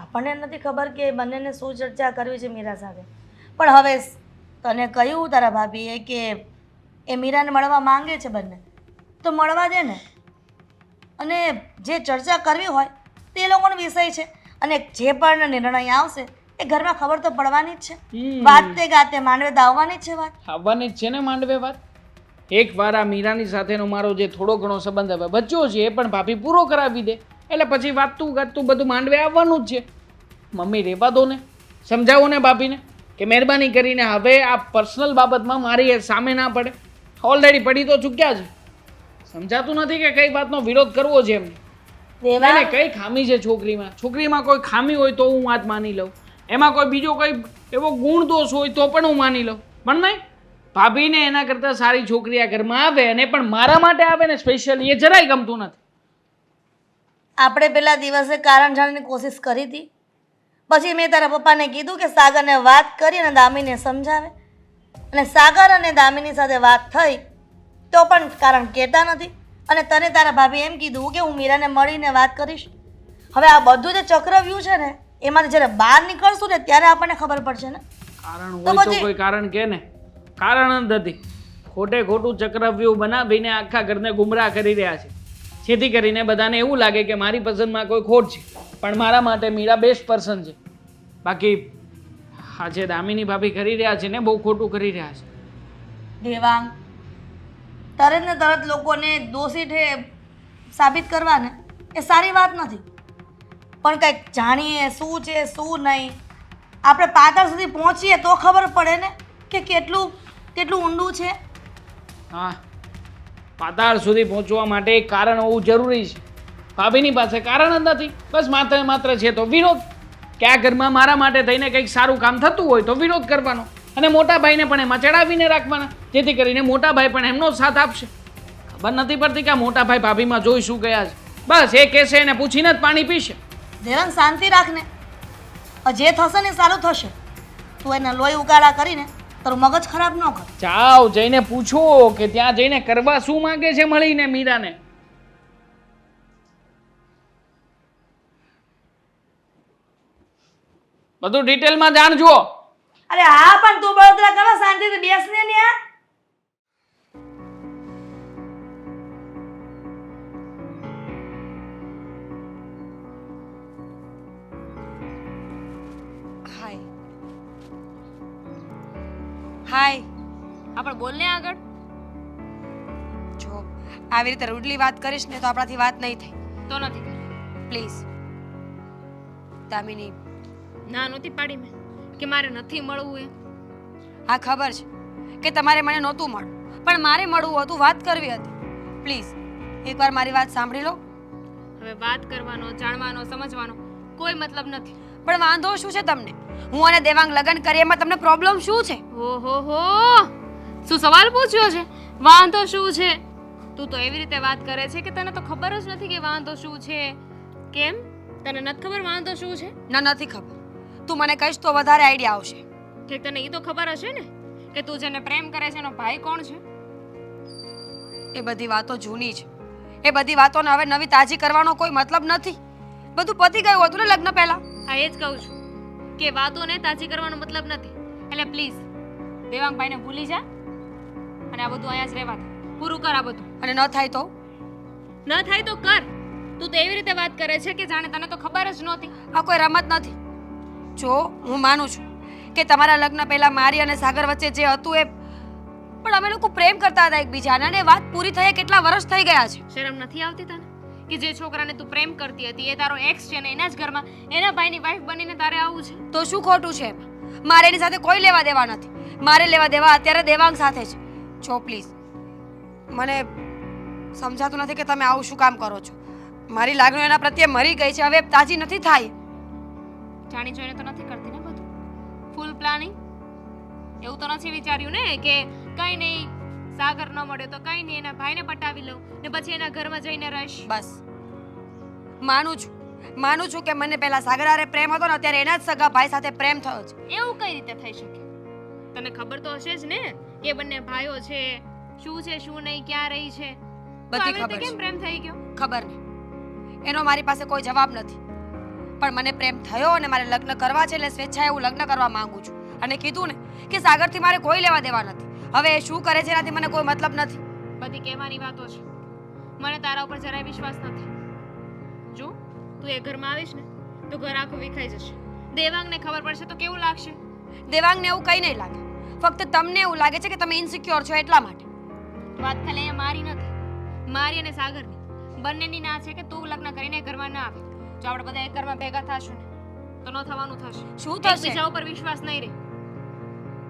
આપણને નથી ખબર કે બંનેને શું ચર્ચા કરવી છે મીરા સાથે. પણ હવે તને કહ્યું તારા ભાભીએ કે એ મીરાને મળવા માંગે છે બંને, તો મળવા દે ને. અને જે ચર્ચા કરવી હોય તે લોકોનો વિષય છે અને જે પણ નિર્ણય આવશે એ ઘરમાં ખબર તો પડવાની જ છે. વાતે ગાતે માંડવે તો આવવાની જ છે. વાત આવવાની જ છે ને માંડવે વાત. એકવાર આ મીરાની સાથેનો મારો જે થોડો ઘણો સંબંધ હવે બચ્યો છે એ પણ ભાભી પૂરો કરાવી દે એટલે પછી વાતતું ગાતું બધું માંડવે આવવાનું જ છે. મમ્મી રહેવા દો ને, સમજાવો ને ભાભીને કે મહેરબાની કરીને હવે આ પર્સનલ બાબતમાં મારી સામે ના પડે. ઓલરેડી પડી તો ચૂક્યા છે. સમજાતું નથી કે કઈ વાતનો વિરોધ કરવો છે એમને. દેવાંગ, કઈ ખામી છે છોકરીમાં કોઈ ખામી હોય તો હું વાત માની લઉં, એમાં કોઈ બીજો કોઈ એવો ગુણ દોષ હોય તો પણ હું માની લઉં. પણ નહીં, ભાભીને એના કરતાં સારી છોકરી આ ઘરમાં આવે અને પણ મારા માટે આવે ને સ્પેશિયલી, એ જરાય ગમતું નથી. આપણે પેલા દિવસે કારણ જાણવાની કોશિશ કરી હતી, પછી મેં તારા પપ્પાને કીધું કે સાગરને વાત કરી અને દામિનીને સમજાવે, અને સાગર અને દામિની સાથે વાત થઈ તો પણ કારણ કહેતા નથી. અને તને તારા ભાભી એમ કીધું કે હું મીરાને મળીને વાત કરીશ. હવે આ બધું જે ચક્રવ્યૂહ છે ને એમાંથી જ્યારે બહાર નીકળશું ને ત્યારે આપણને ખબર પડશે ને. કારણ હોય તો કોઈ કારણ કે ને, કારણ જ નથી. ખોટે ખોટું ચક્રવ્યૂહ બનાવીને આખા ઘરને ગુમરાહ કરી રહ્યા છે, જેથી કરીને બધાને એવું લાગે કે મારી પસંદમાં કોઈ ખોટ છે, પણ મારા માટે મીરા બેસ્ટ પર્સન છે. બાકી આજે દામિની ભાભી કરી રહ્યા છે ને બહુ ખોટું કરી રહ્યા છે. દેવાંગ, તરત ને તરત લોકોને દોષી છે સાબિત કરવા ને એ સારી વાત નથી. પણ કંઈક જાણીએ શું છે શું નહીં, આપણે પાછળ સુધી પહોંચીએ તો ખબર પડે ને કે કેટલું કેટલું ઊંડું છે. હા, પાતાળ સુધી પહોંચવા માટે એક કારણ હોવું જરૂરી છે. ભાભીની પાસે કારણ જ નથી, બસ માત્ર ને માત્ર છે તો વિરોધ. કે આ ઘરમાં મારા માટે થઈને કંઈક સારું કામ થતું હોય તો વિરોધ કરવાનો, અને મોટા ભાઈને પણ એમાં ચડાવીને રાખવાના, જેથી કરીને મોટા ભાઈ પણ એમનો સાથ આપશે. ખબર નથી પડતી કે આ મોટા ભાઈ ભાભીમાં જોઈ શું ગયા છે. બસ એ કહેશે એને પૂછીને જ પાણી પીશે. દેવાંગ શાંતિ રાખને, જે થશે ને સારું થશે. તું એને લોહી ઉગાડા કરીને તારું મગજ ખરાબ ન કર. જાઓ જઈને પૂછો કે ત્યાં જઈને કરવા શું માંગે છે મળીને મીરાને. બધું ડિટેલમાં જાણજો. અરે હા, પણ તું બળતરા કરવા શાંતિથી બેસને ને યાર. હાય હાય. હા પણ બોલને આગળ. જો આવી રીતે રૂડલી વાત કરીશ ને તો આપણાથી વાત નહીં થાય. તો નથી કરી. પ્લીઝ દામિની, ના નહોતી પાડી મેં કે મારે નથી મળવું એ. હા ખબર છે કે તમારે મને નહોતું મળવું, પણ મારે મળવું હતું, વાત કરવી હતી. પ્લીઝ એકવાર મારી વાત સાંભળી લો. હવે વાત કરવાનો, જાણવાનો, સમજવાનો કોઈ મતલબ નથી. પણ વાંધો શું છે તમને? હું અને દેવાંગ લગ્ન કરીએ એમાં તમને પ્રોબ્લેમ શું છે? ઓહો હો, શું સવાલ પૂછ્યો છે? વાંધો શું છે? તું તો એવી રીતે વાત કરે છે કે તને તો ખબર જ નથી કે વાંધો શું છે. કેમ તને નથી ખબર વાંધો શું છે? ના, નથી ખબર. તું મને કહીશ તો વધારે આઈડિયા આવશે. કે તને એ તો ખબર હશે ને કે તું જેને પ્રેમ કરે છે એનો ભાઈ કોણ છે? એ બધી વાતો જૂની છે. એ બધી વાતોને હવે નવી તાજી કરવાનો કોઈ મતલબ નથી. બધું પતી ગયું હતું ને લગ્ન પહેલા. હા એ જ કહું છું કે વાતોને તાજી કરવાનો મતલબ નથી. એટલે પ્લીઝ દેવાંગભાઈને ભૂલી જા અને આ બધું અહીંયા જ રહેવા દે. પૂરું કર આ બધું. અને ન થાય તો? ન થાય તો કર. તું તો એવી રીતે વાત કરે છે કે જાણે તને તો ખબર જ નહોતી. આ કોઈ રમત નથી. જો હું માનું છું કે તમારા લગ્ન પહેલા મારી અને સાગર વચ્ચે જે હતું એ, પણ અમે લોકો પ્રેમ કરતા હતા એકબીજાને અને વાત પૂરી થયે કેટલા વર્ષ થઈ ગયા છે. શરમ નથી આવતી તને કે જે છોકરાને તું પ્રેમ કરતી હતી એ તારો એક્સ છે ને એના જ ઘરમાં એના ભાઈની વાઈફ બનીને તારે આવું છે? તો શું ખોટું છે એમાં? મારે એની સાથે કોઈ લેવા દેવા નથી. મારે લેવા દેવા અત્યારે દેવાંગ સાથે છે. જો પ્લીઝ, મને સમજાતું નથી કે તમે આવું શું કામ કરો છો. મારી લાગણીઓ એના પ્રત્યે મરી ગઈ છે, હવે તાજી નથી થાય. જાણી જોઈને તો નથી કરતી ને બધું ફૂલ પ્લાનિંગ? એવું તો નથી વિચાર્યું ને કે કઈ નહીં સાગર ન મળે તો કઈ નહીં એના ભાઈને પટાવી લઉં ને પછી એના ઘરમાં જઈને રહીશ. બસ માનું છું કે મને પહેલા સાગર હારે પ્રેમ હતો ને અત્યારે એના જ સગા ભાઈ સાથે પ્રેમ થયો છે. એવું કઈ રીતે થઈ શકે? તને ખબર તો હશે જ ને કે બંને ભાઈઓ છે, શું છે શું નહીં, ક્યાં રહી છે. તો બધી આવી રીતે ખબર કેમ છે. પ્રેમ થઈ ગયો? ખબર નહીં, એનો મારી પાસે કોઈ જવાબ નથી. પણ મને પ્રેમ થયો અને મારે લગ્ન કરવા છે એટલે સ્વેચ્છાએ હું લગ્ન કરવા માંગુ છું. અને કીધું ને કે સાગરથી મારે કોઈ લેવા દેવા નથી. હવે એ શું કરે છે એનાથી મને કોઈ મતલબ નથી. બધી કહેવાની વાતો છે. મને તારા ઉપર જરાય વિશ્વાસ નથી. જો તું એ ઘરમાં આવીશ ને તો ઘર આખું વિખાઈ જશે. દેવાંગને ખબર પડશે તો કેવું લાગશે? દેવાંગને એવું કંઈ નહીં લાગે. ફક્ત તમને એવું લાગે છે કે તમે ઇન્સિક્યોર છો એટલા માટે. વાત ખાલી અહીંયા મારી નથી, મારી અને સાગરની બંનેની ના છે કે તું લગ્ન કરીને એ ઘરમાં ના આવે. જો આપણે બધા એક ઘરમાં ભેગા થશું ને તો ન થવાનું થશે. શું થશે? એકબીજા ઉપર વિશ્વાસ નહીં રહે.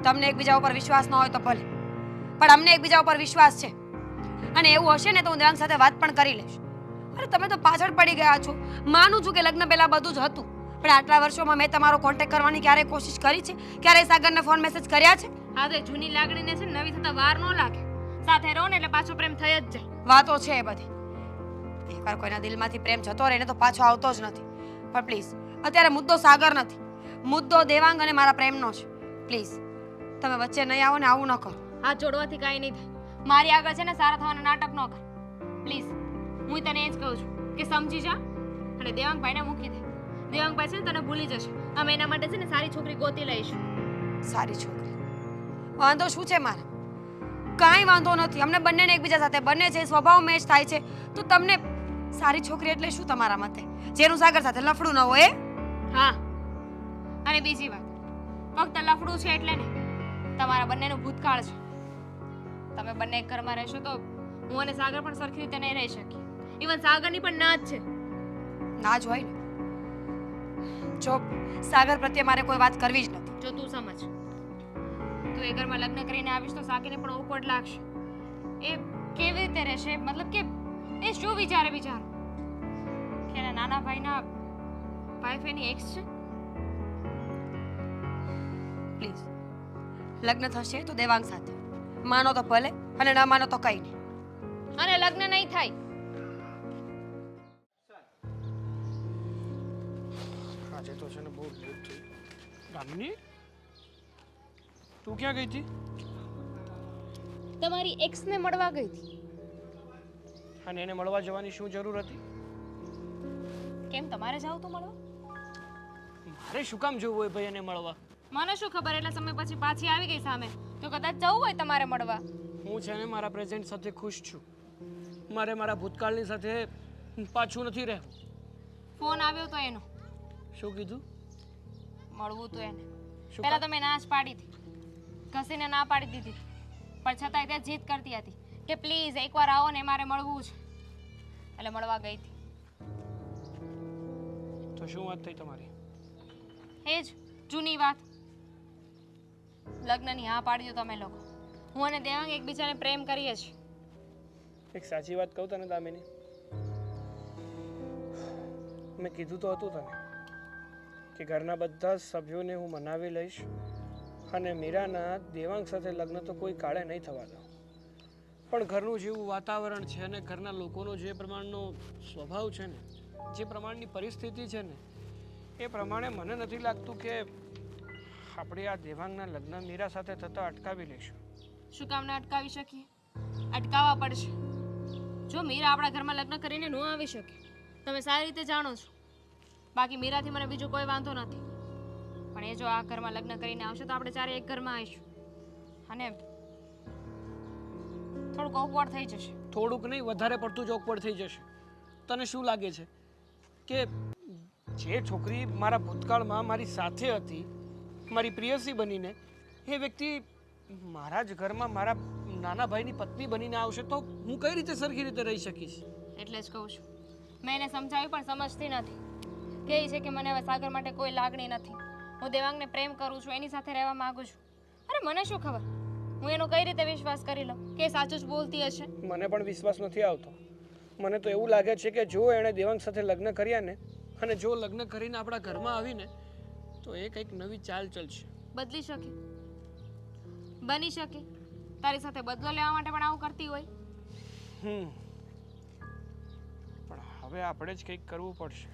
તમને એકબીજા ઉપર વિશ્વાસ ન હોય તો ભલે, પણ અમને એકબીજા ઉપર વિશ્વાસ છે. અને એવું હશે ને તો હું દેવાંગ સાથે વાત પણ કરી લઈશ. અરે તમે તો પાછળ પડી ગયા છો. માનું છું કે લગ્ન પહેલા બધું જ હતું, પણ આટલા વર્ષોમાં મેં તમારો કોન્ટેક્ટ કરવાની ક્યારેય કોશિશ કરી છે? ક્યારેય સાગરને ફોન મેસેજ કર્યા છે? હા તો એ જૂની લાગણીને છે ને નવી થતા વાર ન લાગે. સાથે રહો ને એટલે પાછો પ્રેમ થઈ જ જાય. વાતો છે એ બધી. એકવાર કોઈના દિલમાંથી પ્રેમ જતો રહે ને તો પાછો આવતો જ નથી. પણ પ્લીઝ અત્યારે મુદ્દો સાગર નથી, મુદ્દો દેવાંગ અને મારા પ્રેમનો છે. પ્લીઝ તમે વચ્ચે નહીં આવો ને આવું ન કરો. હાથ જોડવાથી કાંઈ નહીં થાય. મારી આગળ છે ને સારા થવાના નાટક ન કર પ્લીઝ. હું તને એ જ કહું છું કે સમજી જા અને દેવાંગભાઈને મૂકી દે. દેવાંગભાઈ છે ને તને ભૂલી જશે. અમે એના માટે છે ને સારી છોકરી ગોતી લઈશું. સારી છોકરી? વાંધો શું છે મારે? કાંઈ વાંધો નથી. અમને બંનેને એકબીજા સાથે બને છે, સ્વભાવ મેચ થાય છે. તો તમને સારી છોકરી એટલે શું તમારા મતે? જેનું સાગર સાથે લફડું ન હોય? હા, અને બીજી વાત, ફક્ત લફડું છે એટલે ને તમારા બંનેનું ભૂતકાળ છે. તમે બંને એક ઘરમાં રહેશો તો હું અને સાગર પણ સરખી રીતે નહીં રહી શકીએ. ઇવન સાગરની પણ ના જ છે. ના જ હોય ને. જો સાગર પ્રત્યે મારે કોઈ વાત કરવી જ નથી. જો તું સમજ, તું એ ઘરમાં લગ્ન કરીને આવીશ તો સાગરને પણ ઓકવર્ડ લાગશે. એ કેવી રીતે રહેશે? મતલબ કે એ શું વિચારે બિચારો કે એના નાના ભાઈના વાઈફ એની એક્સ છે. પ્લીઝ લગ્ન થશે તો દેવાંગ સાથે. માનો તો ભલે અને ના માનો તો કંઈ નહીં. અને લગ્ન નહીં થાય. આજે તો છે ને બહુ લેટ થઈ. દામિની, તું ક્યાં ગઈ હતી? તમારી એક્સને મળવા ગઈ હતી. અને એને મળવા જવાની શું જરૂર હતી? કેમ તમારે જાવ તો મળવા? મારે શું કામ જોવું હોય ભાઈ એને મળવા? મને શું ખબર, એટલા સમય પછી પાછી આવી ગઈ સામે. તો કદાચ જવું હોય તમારે મળવા. હું છે ને મારા પ્રેઝન્ટ સાથે ખુશ છું. મારે મારા ભૂતકાળની સાથે પાછું નથી રહેવું. ફોન આવ્યો તો એનો, શું કીધું? મળવું તો એને. શું પહેલા તો મેં ના જ પાડી હતી, ઘસીને ના પાડી દીધી હતી. પણ છતાંય તે જીદ કરતી હતી કે પ્લીઝ એકવાર આવો ને મારે મળવું છે. એટલે મળવા ગઈ હતી. તો શું વાત થઈ તમારી? એ જ જૂની વાત. લગ્નની હા પાડી દો તમે લોકો. હું અને દેવાંગ એકબીજાને પ્રેમ કરીએ છીએ. એક સાચી વાત કહું તને દામિની, મેં કીધું તો હતું તને કે ઘરના બધા જ સભ્યોને હું મનાવી લઈશ અને મીરાના દેવાંગ સાથે લગ્ન તો કોઈ કાળે નહીં થવા દઉં. પણ ઘરનું જેવું વાતાવરણ છે અને ઘરના લોકોનો જે પ્રમાણનો સ્વભાવ છે ને, જે પ્રમાણની પરિસ્થિતિ છે ને, એ પ્રમાણે મને નથી લાગતું કે આપણે આ દેવાંગના લગ્ન મીરા સાથે થતાં અટકાવી લઈશું. શું કામ ના અટકાવી શકીએ? અટકાવવા પડશે. જો મીરા આપણા ઘરમાં લગ્ન કરીને ન આવી શકે, તમે સારી રીતે જાણો છો. બાકી મીરાથી મને બીજો કોઈ વાંધો નથી. પણ એ જો આ ઘરમાં લગ્ન કરીને આવશે તો આપણે ચારે એક ઘરમાં આવીશું અને થોડુંક ઓકવર્ડ થઈ જશે. થોડુંક નહીં, વધારે પડતું જ ઓકવર્ડ થઈ જશે. તને શું લાગે છે કે જે છોકરી મારા ભૂતકાળમાં મારી સાથે હતી, મારી પ્રિયસી બનીને, એ વ્યક્તિ મારા જ ઘરમાં મારા નાના ભાઈની પત્ની બનીને આવશે તો હું કઈ રીતે સરખી રીતે રહી શકીશ? એટલે જ કહું છું. મેં એને સમજાવ્યું પણ સમજતી નથી. કહે છે કે મને હવે સાગર માટે કોઈ લાગણી નથી. હું દેવાંગને પ્રેમ કરું છું, એની સાથે રહેવા માંગુ છું. અરે મને શું ખબર, હું એનો કઈ રીતે વિશ્વાસ કરી લઉં કે એ સાચું જ બોલતી હશે. મને પણ વિશ્વાસ નથી આવતો. મને તો એવું લાગે છે કે જો એણે દેવાંગ સાથે લગ્ન કર્યા ને અને જો લગ્ન કરીને આપણા ઘરમાં આવીને તો એ કંઈક નવી ચાલ ચલશે. બદલી શકે, બની શકે. તારી સાથે બદલો લેવા માટે પણ આવું કરતી હોય. પણ હવે આપણે જ કંઈક કરવું પડશે.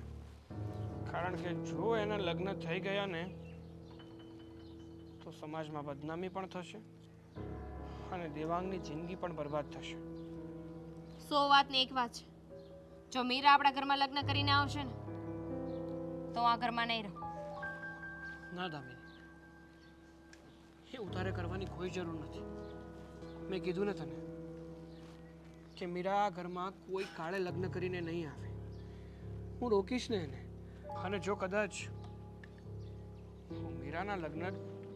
કારણ કે જો એના લગ્ન થઈ ગયા ને તો સમાજમાં બદનામી પણ થશે અને દેવાંગની જિંદગી પણ બરબાદ થશે. 100 વાતની એક વાત છે. જો મીરા આપણા ઘરમાં લગ્ન કરીને આવશે ને તો હું આ ઘરમાં નહીં રહું. ના દામિની, એ ઉતારે કરવાની કોઈ જરૂર નથી. મેં કીધું ને તને કે મીરા આ ઘરમાં કોઈ કાળે લગ્ન કરીને નહીં આવે. હું રોકીશ ને એને. અને જો કદાચ હું મીરાના લગ્ન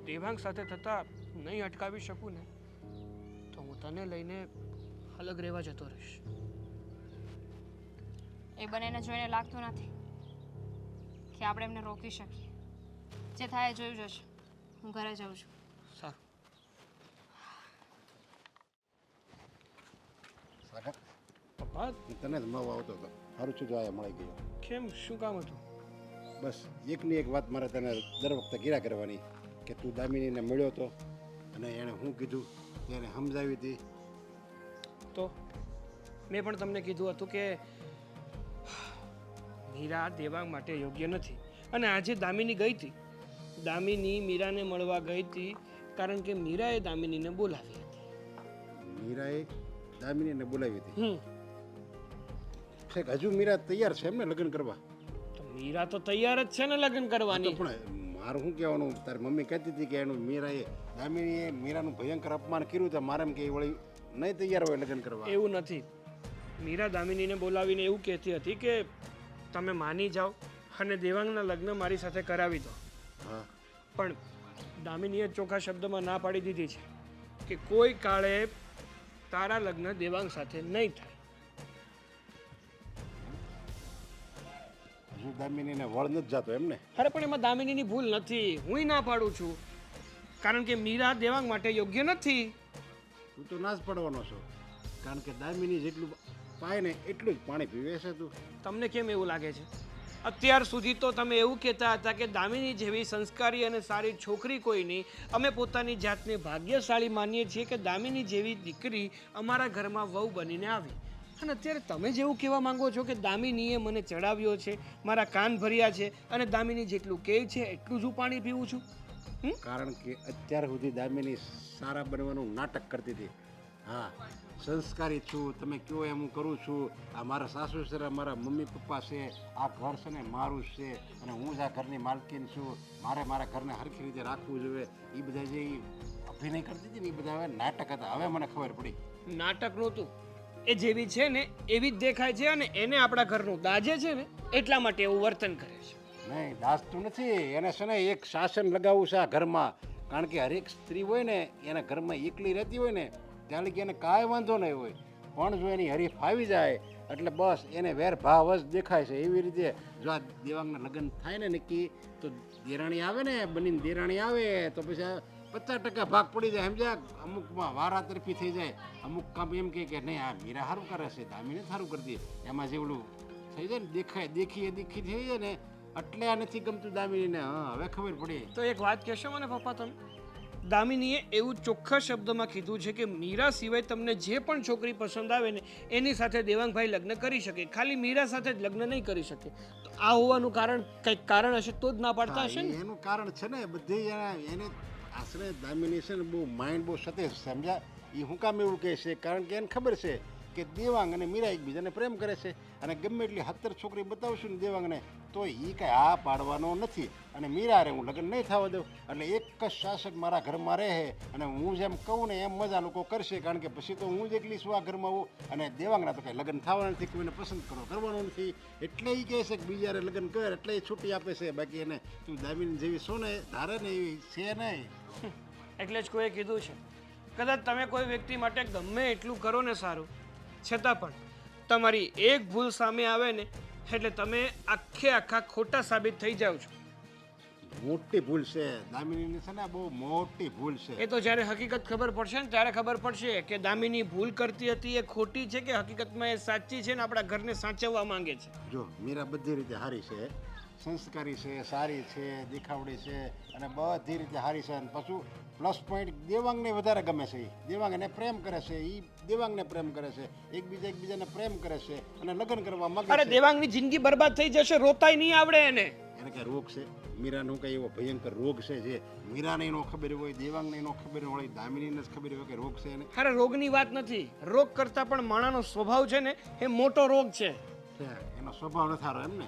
દેવાંગ સાથે થતા નહીં અટકાવી શકું ને તો હું તને લઈને અલગ રહેવા જતો રહીશ. એ બંનેને જોઈને લાગતું નથી કે આપણે એમને રોકી શકીએ. જે થાય એ જોયું જશે. હું ઘરે જાઉં છું. સારું. સાગર, પપ્પા, હું તને જ મળવા આવતો હતો. સારું છું જો આયા મળી ગયો. કેમ, શું કામ હતું? બસ એકની એક વાત મારે તને દર વખતે ગીરા કરવાની કે તું દામિનીને મળ્યો હતો અને એણે શું કીધું એને સમજાવી હતી. તો મેં પણ તમને કીધું હતું કે મીરા દેવાંગ માટે યોગ્ય નથી. અને આજે દામિની ગઈ હતી. દામિની મીરાને મળવા ગઈ હતી કારણ કે મીરાએ દામિનીને બોલાવી હતી. મીરાએ દામિનીને બોલાવી હતી. હમ છેક હજુ મીરા તૈયાર છે એમને લગ્ન કરવા? તો મીરા તો તૈયાર જ છે ને લગ્ન તો કરવાની. પણ મારું શું કહેવાનું, તારી મમ્મી કહેતી હતી કે એનું મીરાએ દામિનીએ મીરાનું ભયંકર અપમાન કર્યું તો મારે એમ કે એ વળી નહીં તૈયાર હોય લગ્ન કરવા. એવું નથી. મીરા દામિનીને બોલાવીને એવું કહેતી હતી કે તમે માની જાઓ અને દેવાંગના લગ્ન મારી સાથે કરાવી દો. હા, પણ દામિનીએ ચોખ્ખા શબ્દમાં ના પાડી દીધી છે કે કોઈ કાળે તારા લગ્ન દેવાંગ સાથે નહીં થાય. હજુ દામિનીને વળ નથી જાતો એમ ને? અરે પણ એમાં દામિનીની ભૂલ નથી, હુંય ના પાડું છું. કારણ કે મીરા દેવાંગ માટે યોગ્ય નથી. તું તો ના જ પડવાનો છો, કારણ કે દામિની જેટલું પાય ને એટલું જ પાણી પીવે છે તું. તમને કેમ એવું લાગે છે? અત્યાર સુધી તો તમે એવું કહેતા હતા કે દામિની જેવી સંસ્કારી અને સારી છોકરી કોઈ નહીં. અમે પોતાની જાતને ભાગ્યશાળી માનીએ છીએ કે દામિની જેવી દીકરી અમારા ઘરમાં વહુ બનીને આવી. અને અત્યારે તમે જેવું કહેવા માંગો છો કે દામિનીએ મને ચડાવ્યો છે, મારા કાન ભર્યા છે અને દામિની જેટલું કહે છે એટલું જ હું પાણી પીવું છું. કારણ કે અત્યાર સુધી દામિની સારા બનવાનું નાટક કરતી હતી. હા, સંસ્કારી છું, તમે કહો એમ હું કરું છું, આ મારા સાસુ છે, મારા મમ્મી પપ્પા છે, આ ઘર છે ને મારું જ છે અને હું જ આ ઘરની માલકીન છું, મારે મારા ઘરને સરખી રીતે રાખવું જોઈએ, એ બધા જે અભિનય કરતી હતી ને એ બધા હવે નાટક હતા. હવે મને ખબર પડી નાટક નહોતું, એ જેવી છે ને એવી જ દેખાય છે અને એને આપણા ઘરનું દાજે છે ને એટલા માટે એવું વર્તન કરે છે. નહીં, દાસતું નથી એને. છે ને એક શાસન લગાવવું છે આ ઘરમાં. કારણ કે હરેક સ્ત્રી હોય ને એના ઘરમાં એકલી રહેતી હોય ને ત્યારે કે એને કાંઈ વાંધો નહીં હોય, પણ જો એની હરીફ આવી જાય એટલે બસ એને વેર ભાવ જ દેખાય છે. એવી રીતે જો આ દેવાંગના લગ્ન થાય ને નક્કી તો દેરાણી આવે ને, બનીને દેરાણી આવે તો પછી 50% ભાગ પડી જાય. સમજ્યા? અમુકમાં વારા તરફી થઈ જાય, અમુક કામ એમ કે નહીં આ મીરા સારું કરે છે, દામિની સારું કરતી, એમાં જેવડું થઈ જાય ને દેખી થઈ જાય ને એટલે આ નથી ગમતું દામિનીને. હા, હવે ખબર પડી. તો એક વાત કહેશો મને પપ્પા તમે? દામિનીએ એવું ચોખ્ખા શબ્દમાં કીધું છે કે મીરા સિવાય તમને જે પણ છોકરી પસંદ આવે ને એની સાથે દેવાંગભાઈ લગ્ન કરી શકે, ખાલી મીરા સાથે જ લગ્ન નહીં કરી શકે. તો આ હોવાનું કારણ કંઈક કારણ હશે તો જ ના પાડતા હશે ને? એનું કારણ છે ને બધી એને આશરે દામિની છે ને બહુ માઇન્ડ બહુ સતેજ. સમજ્યા? એ હું કામ એવું કહે છે કારણ કે એને ખબર છે કે દેવાંગ અને મીરા એકબીજાને પ્રેમ કરે છે અને ગમે એટલી 17 છોકરી બતાવશું ને દેવાંગને તો એ કાંઈ આ પાડવાનો નથી. અને મીરા રે હું લગ્ન નહીં થવા દઉં. એટલે એક જ શાસક મારા ઘરમાં રહે અને હું જેમ કહું ને એમ મજા લોકો કરશે. કારણ કે પછી તો હું જ એકલી છું આ ઘરમાં હું, અને દેવાંગના તો કંઈ લગ્ન થવાના નથી, કોઈને પસંદ કરવાનું નથી. એટલે એ કહે છે કે બીજારે લગ્ન કર એટલે એ છૂટી આપે છે. બાકી એને તું દામિની જેવી સોને ધારે ને એવી છે નહીં. એટલે જ કોઈએ કીધું છે કદાચ તમે કોઈ વ્યક્તિ માટે ગમે એટલું કરો ને સારું, છતાં પણ તમારી એક ભૂલ સામે આવે ને એટલે તમે આખા ખોટા સાબિત થઈ જાઓ છો. મોટી ભૂલ છે દામિનીની છે ને, બહુ મોટી ભૂલ છે. એ તો જ્યારે હકીકત ખબર પડશે ને ત્યારે ખબર પડશે કે દામિની ભૂલ કરતી હતી એ ખોટી છે કે હકીકતમાં એ સાચી છે ને આપણા ઘરને સાચવવા માંગે છે. જો મીરા બધી રીતે સારી છે, સંસ્કારી છે, સારી છે, દેખાવડી છે અને બધી રીતે સારી છે. અને પાછું પ્લસ પોઈન્ટ દેવાંગને વધારે ગમે છે. દેવાંગ એને પ્રેમ કરે છે, એ દેવાંગને પ્રેમ કરે છે, એકબીજાને પ્રેમ કરે છે અને લગ્ન કરવા માંગે અરે છે. દેવાંગની જિંદગી બરબાદ થઈ જશે, રોતાય નહીં આવડે એને. એને કઈ રોગ છે? મીરાનો કઈ એવો ભયંકર રોગ છે જે મીરાને નો ખબર હોય, દેવાંગને નો ખબર હોય, દામિનીને જ ખબર હોય કે રોગ છે એને? અરે રોગની વાત નથી, રોગ કરતાં પણ માણાનો સ્વભાવ છે ને એ મોટો રોગ છે. એનો સ્વભાવ ન થારો એમ ને?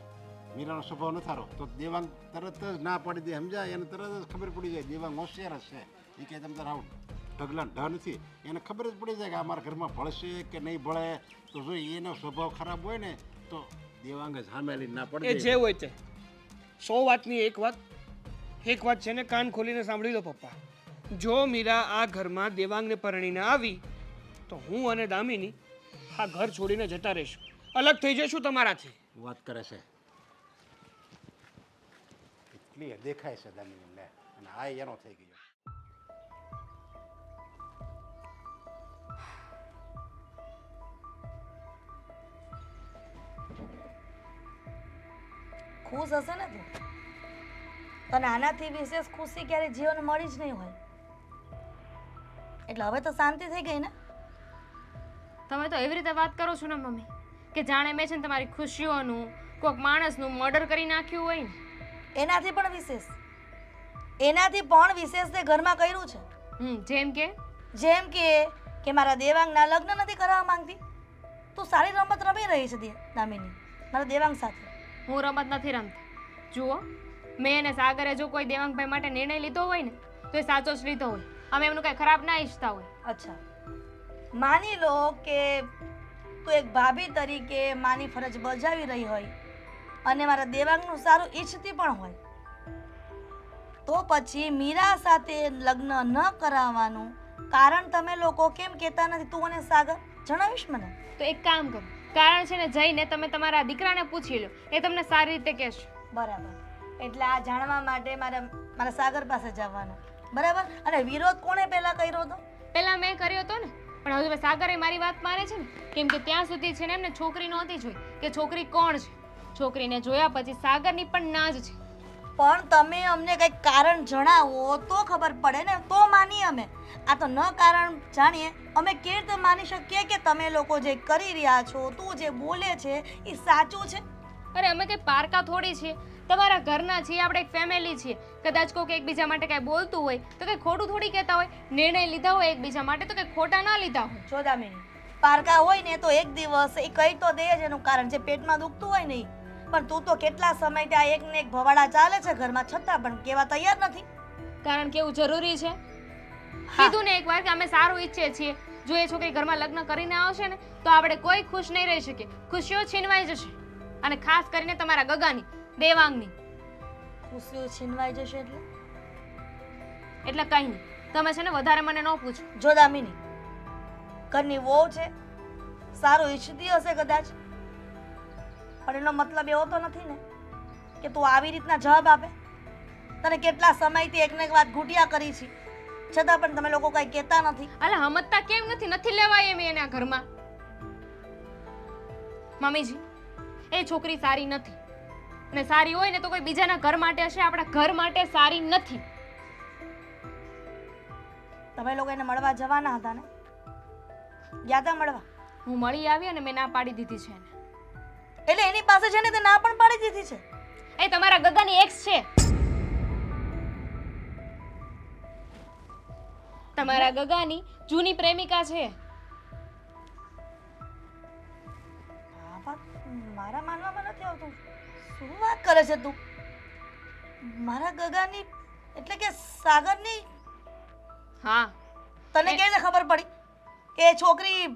મીરાનો સ્વભાવ ન થારો તો દેવાંગ તરત જ ના પાડી દે. સમજાય? એને તરત જ ખબર પડી જાય. દેવાંગ હોશિયાર જ છે. એ કે તમે તાર આવું ઢગલા ઢ નથી, એને ખબર જ પડી જાય કે આ મારા ઘરમાં ભળશે કે નહીં ભળે. તો જો એનો સ્વભાવ ખરાબ હોય ને તો દેવાંગ જ સામે લઈને ના પડી એ જે હોય તે 100 વાતની એક વાત છે ને કાન ખોલીને સાંભળી લો પપ્પા. જો મીરા આ ઘરમાં દેવાંગને પરણીને આવી તો હું અને દામિની આ ઘર છોડીને જતા રહીશું, અલગ થઈ જઈશું તમારાથી. વાત કરે છે એટલી દેખાય છે દામિનીને અને આ એનો થઈ ગયો. ખુશ હશે ને તું? તને આનાથી વિશેષ ખુશી ક્યારે જીવન મળી જ નહીં હોય. એટલે હવે તો શાંતિ થઈ ગઈ ને? તમે તો એવી રીતે વાત કરો છો ને મમ્મી કે જાણે મેં છે ને તમારી ખુશીઓનું કોઈક માણસનું મર્ડર કરી નાખ્યું હોય ને. એનાથી પણ વિશેષ તે ઘરમાં કર્યું છે. જેમ કે મારા દેવાંગના લગ્ન નથી કરવા માંગતી. તું સારી રમત રમી રહી છે દામિની મારા દેવાંગ સાથે. હું રમત નથી રમતી. જુઓ, મેં અને સાગરે જો કોઈ દેવાંગભાઈ માટે નિર્ણય લીધો હોય ને તો એ સાચો જ લીધો હોય. અમે એમનું કંઈ ખરાબ ના ઈચ્છતા હોય. અચ્છા, માની લો કે તું એક ભાભી તરીકે માની ફરજ બજાવી રહી હોય અને મારા દેવાંગનું સારું ઈચ્છતી પણ હોય તો પછી મીરા સાથે લગ્ન ન કરાવવાનું કારણ તમે લોકો કેમ કહેતા નથી તું અને સાગર જણાવીશ મને? તો એક કામ કરો, કારણ છે ને જઈને તમે તમારા દીકરાને પૂછી લો, એ તમને સારી રીતે કહેશે. બરાબર, એટલે આ જાણવા માટે મારા સાગર પાસે જવાનું, બરાબર? અને વિરોધ કોણે પહેલા કર્યો હતો? પહેલા મેં કર્યો હતો ને, પણ હવે સાગરે મારી વાત માને છે ને, કેમ કે ત્યાં સુધી છે ને એમને છોકરી નહોતી જોઈ કે છોકરી કોણ છે. છોકરીને જોયા પછી સાગરની પણ ના જ છે. પણ તમે અમને કંઈક કારણ જણાવો તો ખબર પડે ને, તો માનીએ અમે. આ તો ન કારણ જાણીએ અમે કેવી રીતે માની શકીએ કે તમે લોકો જે કરી રહ્યા છો, તું જે બોલે છે એ સાચું છે? અરે અમે કંઈ પારકા થોડી છીએ, તમારા ઘરના છીએ, આપણે એક ફેમિલી છીએ. કદાચ કોઈક એકબીજા માટે કાંઈ બોલતું હોય તો કંઈ ખોટું થોડી કહેતા હોય. નિર્ણય લીધા હોય એકબીજા માટે તો કંઈ ખોટા ના લીધા હોય. જો દામિની, પારકા હોય ને તો એક દિવસ એ કહી તો દે જ એનું કારણ, જે પેટમાં દુખતું હોય ને ઈ. પણ તું તો કેટલા સમયથી આ એક ને એક ભવાડા ચાલે છે ઘરમાં, છતાં પણ કહેવા તૈયાર નથી. કારણ કે એવું જરૂરી છે. કીધું ને એકવાર કે અમે સારું ઈચ્છીએ છીએ. જો એ છોકરી ઘરમાં લગ્ન કરીને આવશે ને તો આપણે કોઈ ખુશ નહીં રહી શકીએ. ખુશીઓ છીનવાઈ જશે, અને ખાસ કરીને તમારા ગગાની, દેવાંગની. ખુશીઓ છીનવાઈ જશે એટલે? એટલે કંઈ નહીં, તમે છે ને વધારે મને ન પૂછો. જો દામિની, ઘરની વહુ છે, સારું ઈચ્છતી હશે કદાચ, પણ એનો મતલબ એવો તો નથી ને કે તું આવી રીતના જવાબ આપે. તને કેટલા સમયથી એકને એક વાત ઘૂંટિયા કરી છે, છતાં પણ તમે લોકો કઈ કહેતા નથી. અલે સમજતા કેમ નથી લેવાય એમ એના ઘરમાં. મમ્મીજી, એ છોકરી સારી નથી, અને સારી હોય ને તો કોઈ બીજાના ઘર માટે હશે, આપણા ઘર માટે સારી નથી. તમે લોકો એને મળવા જવાના હતા ને? ગયા હતા મળવા? હું મળી આવી અને મેં ના પાડી દીધી છે એને. એટલે એની પાસે છે ને તે ના પણ પાડી દીધી છે? એ તમારા ગગાની એક્સ છે. તમારા ગગાની જૂની પ્રેમિકા છે. આ વાત મારા માનવામાં નથી આવતું. શું વાત કરે છે તું? મારા ગગાની એટલે કે સાગરની? હા, તને કેવી રીતે ખબર પડી કે એ છોકરી?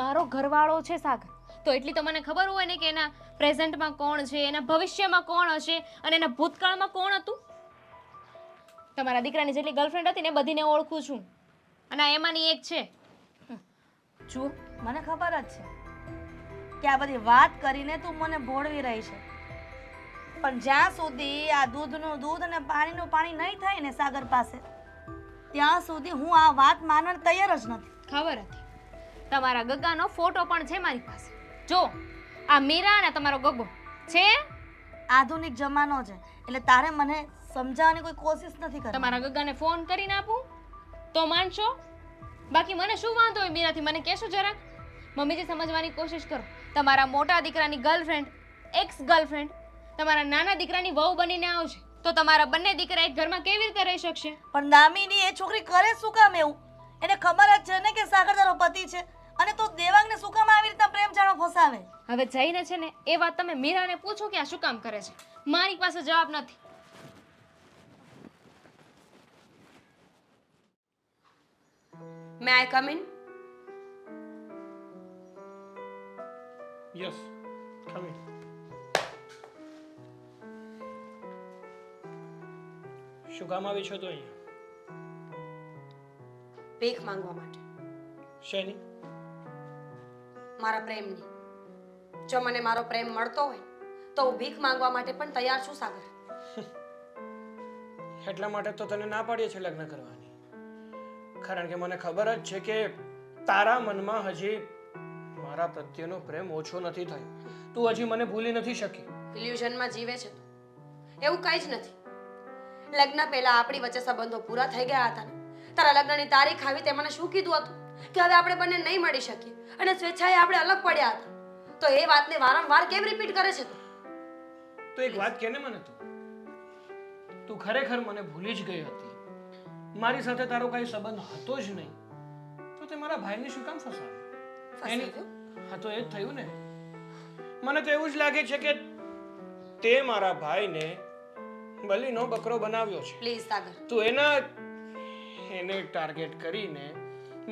મારો ઘરવાળો છે સાગર, તો એટલી તો મને ખબર હોય ને કે એના પ્રેઝન્ટમાં કોણ છે, એના ભવિષ્યમાં કોણ હશે, અને એના ભૂતકાળમાં કોણ હતું. તમારા દીકરાની જેટલી ગર્લફ્રેન્ડ હતી ને બધીને ઓળખું છું, અને આ એમાંની એક છે. જુઓ, મને ખબર જ છે કે આ બધી વાત કરીને તું મને ભોળવી રહી છે, પણ જ્યાં સુધી આ દૂધનું દૂધ અને પાણીનું પાણી નહીં થાય ને સાગર પાસે, ત્યાં સુધી હું આ વાત માનવા તૈયાર જ નથી. ખબર હતી. તમારા ગગાનો ફોટો પણ છે મારી પાસે. જો, આ મીરા અને તમારો ગગો છે. આધુનિક જમાનો છે એટલે તારે મને સમજાવવાની કોઈ કોશિશ નથી કરવી. તમારા ગગાને ફોન કરીને આપું તો માનશો? બાકી મને શું વાંધો હોય મીરાથી, મને કહેશો જરાક. મમ્મીજી, સમજવાની કોશિશ કરો. તમારા મોટા દીકરાની ગર્લફ્રેન્ડ, એક્સ ગર્લફ્રેન્ડ, તમારા નાના દીકરાની વહુ બનીને આવશે તો તમારા બંને દીકરા એક ઘરમાં કેવી રીતે રહી શકશે? પણ દામિની, એ છોકરી કરે શું કામ એવું? એને ખબર જ છે ને કે સાગર તારો પતિ છે, અને તું દેવાંગને શું કામ આવી રીતના પ્રેમ જાણો ફસાવે? હવે જઈને છે ને એ વાત તમે મીરાને પૂછો કે આ શું કામ કરે છે. મારી પાસે જવાબ નથી. May I come in? Yes, come in. શું કામ આવી છો તો અહીંયા? ભીખ માંગવા માટે. શેની? મારા પ્રેમની. જો મને મારો પ્રેમ મળતો હોય તો હું ભીખ માંગવા માટે પણ તૈયાર છું સાગર. એટલા માટે તો તને ના પાડીએ છે લગ્ન કરવાની, કારણ કે મને ખબર જ છે કે તારા મનમાં હજી મારા પ્રત્યેનો પ્રેમ ઓછો નથી થયો. તું હજી મને ભૂલી નથી શકી. ઇલ્યુઝનમાં જીવે છે તું. એવું કંઈ જ નથી. લગ્ન પહેલા આપણી વચ્ચે સંબંધો પૂરા થઈ ગયા હતા ને. તારા લગ્નની તારીખ આવી તે મને શું કીધું હતું કે હવે આપણે બંને નહીં મળી શકીએ અને સ્વેચ્છાએ આપણે અલગ પડ્યા હતા. તો એ વાતને વારંવાર કેમ રિપીટ કરે છે તું? તો એક વાત કહે ને મને તું ખરેખર મને ભૂલી જ ગઈ હતી. મારી સાથે તારો કઈ સંબંધ હતો જ નહીં, તો તે મારા ભાઈને શું કામ ફસાવ્યો? હા, તો એ જ થયું ને. મને તો એવું જ લાગે છે કે તે મારા ભાઈને બલીનો બકરો બનાવ્યો છે. પ્લીઝ સાગર. તું એને ટાર્ગેટ કરીને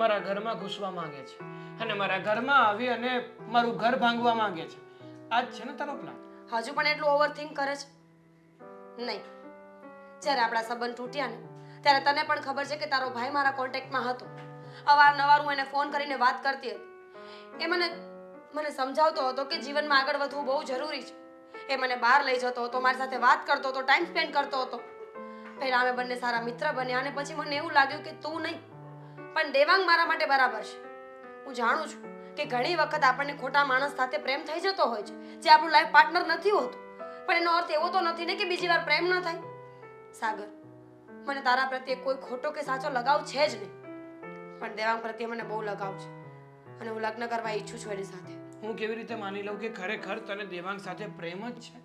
મારા ઘરમાં ઘૂસવા માંગે છે, અને મારા ઘરમાં આવી અને મારું ઘર ભાંગવા માંગે છે. આ જ છે ને તારો પ્લાન? હજુ પણ એટલું ઓવરથિંક કરે છે? નહીં. જ્યારે આપણા સંબંધ તૂટ્યા ને ત્યારે તને પણ ખબર છે કે તારો ભાઈ મારા કોન્ટેક્ટમાં હતો. અવારનવાર હું એને ફોન કરીને વાત કરતી હતી. એ મને સમજાવતો હતો કે જીવનમાં આગળ વધવું બહુ જરૂરી છે. એ મને બહાર લઈ જતો હતો, મારી સાથે વાત કરતો હતો, ટાઈમ સ્પેન્ડ કરતો હતો. પહેલા અમે બંને સારા મિત્ર બન્યા અને પછી મને એવું લાગ્યું કે તું નહીં પણ દેવાંગ મારા માટે બરાબર છે. હું જાણું છું કે ઘણી વખત આપણને ખોટા માણસ સાથે પ્રેમ થઈ જતો હોય છે, જે આપણું લાઈફ પાર્ટનર નથી હોતું. પણ એનો અર્થ એવો તો નથી ને કે બીજી વાર પ્રેમ ન થાય. સાગર, મને તારા પ્રત્યે કોઈ ખોટો કે સાચો લગાવ છે જ નહીં, પણ દેવાંગ પ્રત્યે મને બહુ લગાવ છે અને હું લગ્ન કરવા ઈચ્છું છું એની સાથે. હું કેવી રીતે માની લઉં કે ખરેખર તને દેવાંગ સાથે પ્રેમ જ છે?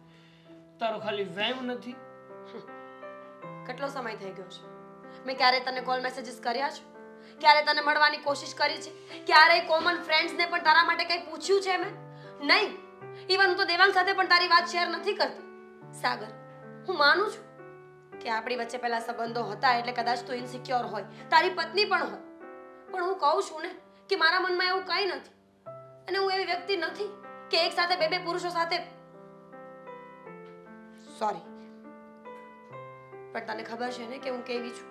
તારો ખાલી વહેમ નથી? કેટલો સમય થઈ ગયો છે? મેં ક્યારે તને કોલ મેસેજીસ કર્યા છે? ક્યારે તને મળવાની કોશિશ કરી છે? ક્યારેય કોમન ફ્રેન્ડ્સને પણ તારા માટે કંઈ પૂછ્યું છે મેં? નહીં. ઇવન હું તો દેવાંગ સાથે પણ તારી વાત શેર નથી કરતી. સાગર, હું માનું છું કે આપણી વચ્ચે પહેલા સંબંધો હતા એટલે કદાચ તું ઇન્સિક્યોર હોય, તારી પત્ની પણ હોય. પણ હું કહું છું ને કે મારા મનમાં એવું કંઈ નથી અને હું એવી વ્યક્તિ નથી કે એક સાથે બે પુરુષો સાથે સોરી પણ તને ખબર છે ને કે હું કેવી છું.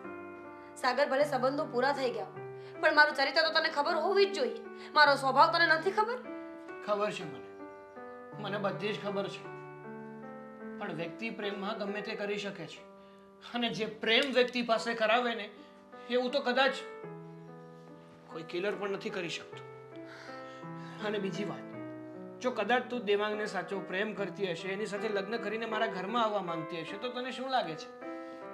સાગર, ભલે સંબંધો પૂરા થઈ ગયા પણ મારું ચરિત્ર તો તને ખબર હોવી જ જોઈએ. મારો સ્વભાવ તને નથી ખબર? ખબર છે મને બધી જ ખબર છે. પણ વ્યક્તિ પ્રેમમાં ગમે તે કરી શકે છે અને જે પ્રેમ વ્યક્તિ પાસે કરાવે ને એવું તો કદાચ કોઈ કિલર પણ નથી કરી શકતો. અને બીજી વાત, જો કદાચ તું દેવાંગને સાચો પ્રેમ કરતી હશે, એની સાથે લગ્ન કરીને મારા ઘરમાં આવવા માંગતી હશે, તો તને શું લાગે છે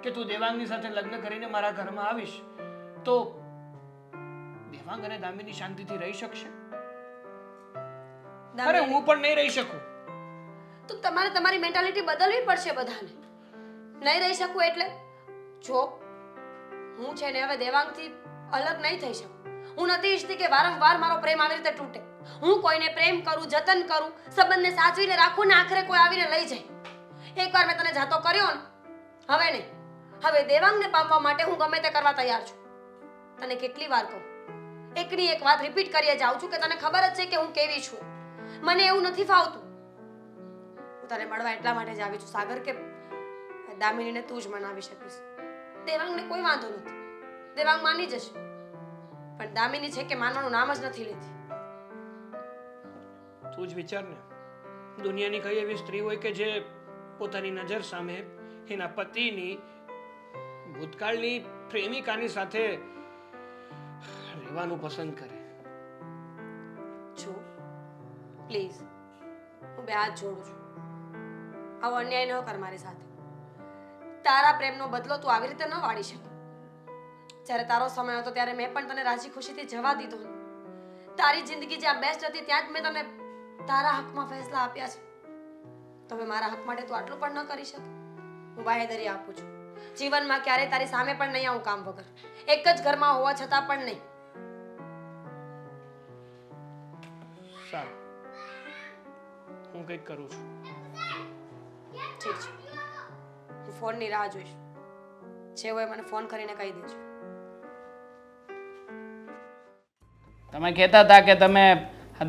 કે તું દેવાંગની સાથે લગ્ન કરીને મારા ઘરમાં આવીશ તો દેવાંગ અને દામિની શાંતિથી રહી શકશે? અરે હું પણ નહીં રહી શકું. તો તમારે તમારી મેન્ટાલિટી બદલવી પડશે બધાને. નહીં રહી શકું એટલે જો હું છે ને હવે દેવાંગથી અલગ નહીં થઈ શકું. હું નથી ઈચ્છતી કે વારંવાર મારો પ્રેમ આવી રીતે તૂટે. હું કોઈને પ્રેમ કરું, જતન કરું, સંબંધને સાચવીને રાખું ને આખરે કોઈ આવીને લઈ જાય. એકવાર મેં તને જાતો કર્યો ને, હવે નહીં. હવે દેવાંગને પામવા માટે હું ગમે તે કરવા તૈયાર છું. તને કેટલી વાર કહું, એકની એક વાત રિપીટ કરીએ જાઉં છું કે તને ખબર જ છે કે હું કેવી છું. મને એવું નથી ફાવતું. હું તને મળવા એટલા માટે જ આવી છું સાગર કે દામિનીને તું જ મનાવી શકીશ. દેવાંગને કોઈ વાંધો નથી, દેવાંગ માની જશે. પણ દામિની છે કે માનવાનું નામ જ નથી લેતી. તું જ વિચાર ને, દુનિયાની કઈ એવી સ્ત્રી હોય કે જે પોતાની નજર સામે એના પતિની ભૂતકાળની પ્રેમિકાની સાથે રહેવાનું પસંદ કરે? જો પ્લીઝ, હું બે હાથ જોડું છું. આવો અન્યાય ન કર મારી સાથે. તારા પ્રેમનો બદલો તું આવી રીતે ન વાળી શકે. જ્યારે તારો સમય હતો ત્યારે મેં પણ તને રાજી ખુશીથી જવા દીધો. તારી જિંદગી જ્યાં બેસ્ટ હતી ત્યાં જ મેં તને તારા હકમાં ફેસલા આપ્યા છે. તો હવે મારા હક માટે તું આટલું પણ ન કરી શકે? હું બાહેધરી આપું છું, જીવનમાં ક્યારેય તારી સામે પણ નહીં આવું કામ વગર. એક જ ઘરમાં હોવા છતાં પણ નહીં. સારું, હું કંઈક કરું છું. ઠીક છે, હું ફોનની રાહ જોઈશ. જે હોય મને ફોન કરીને કહી દેજો. તમે કહેતા હતા કે તમે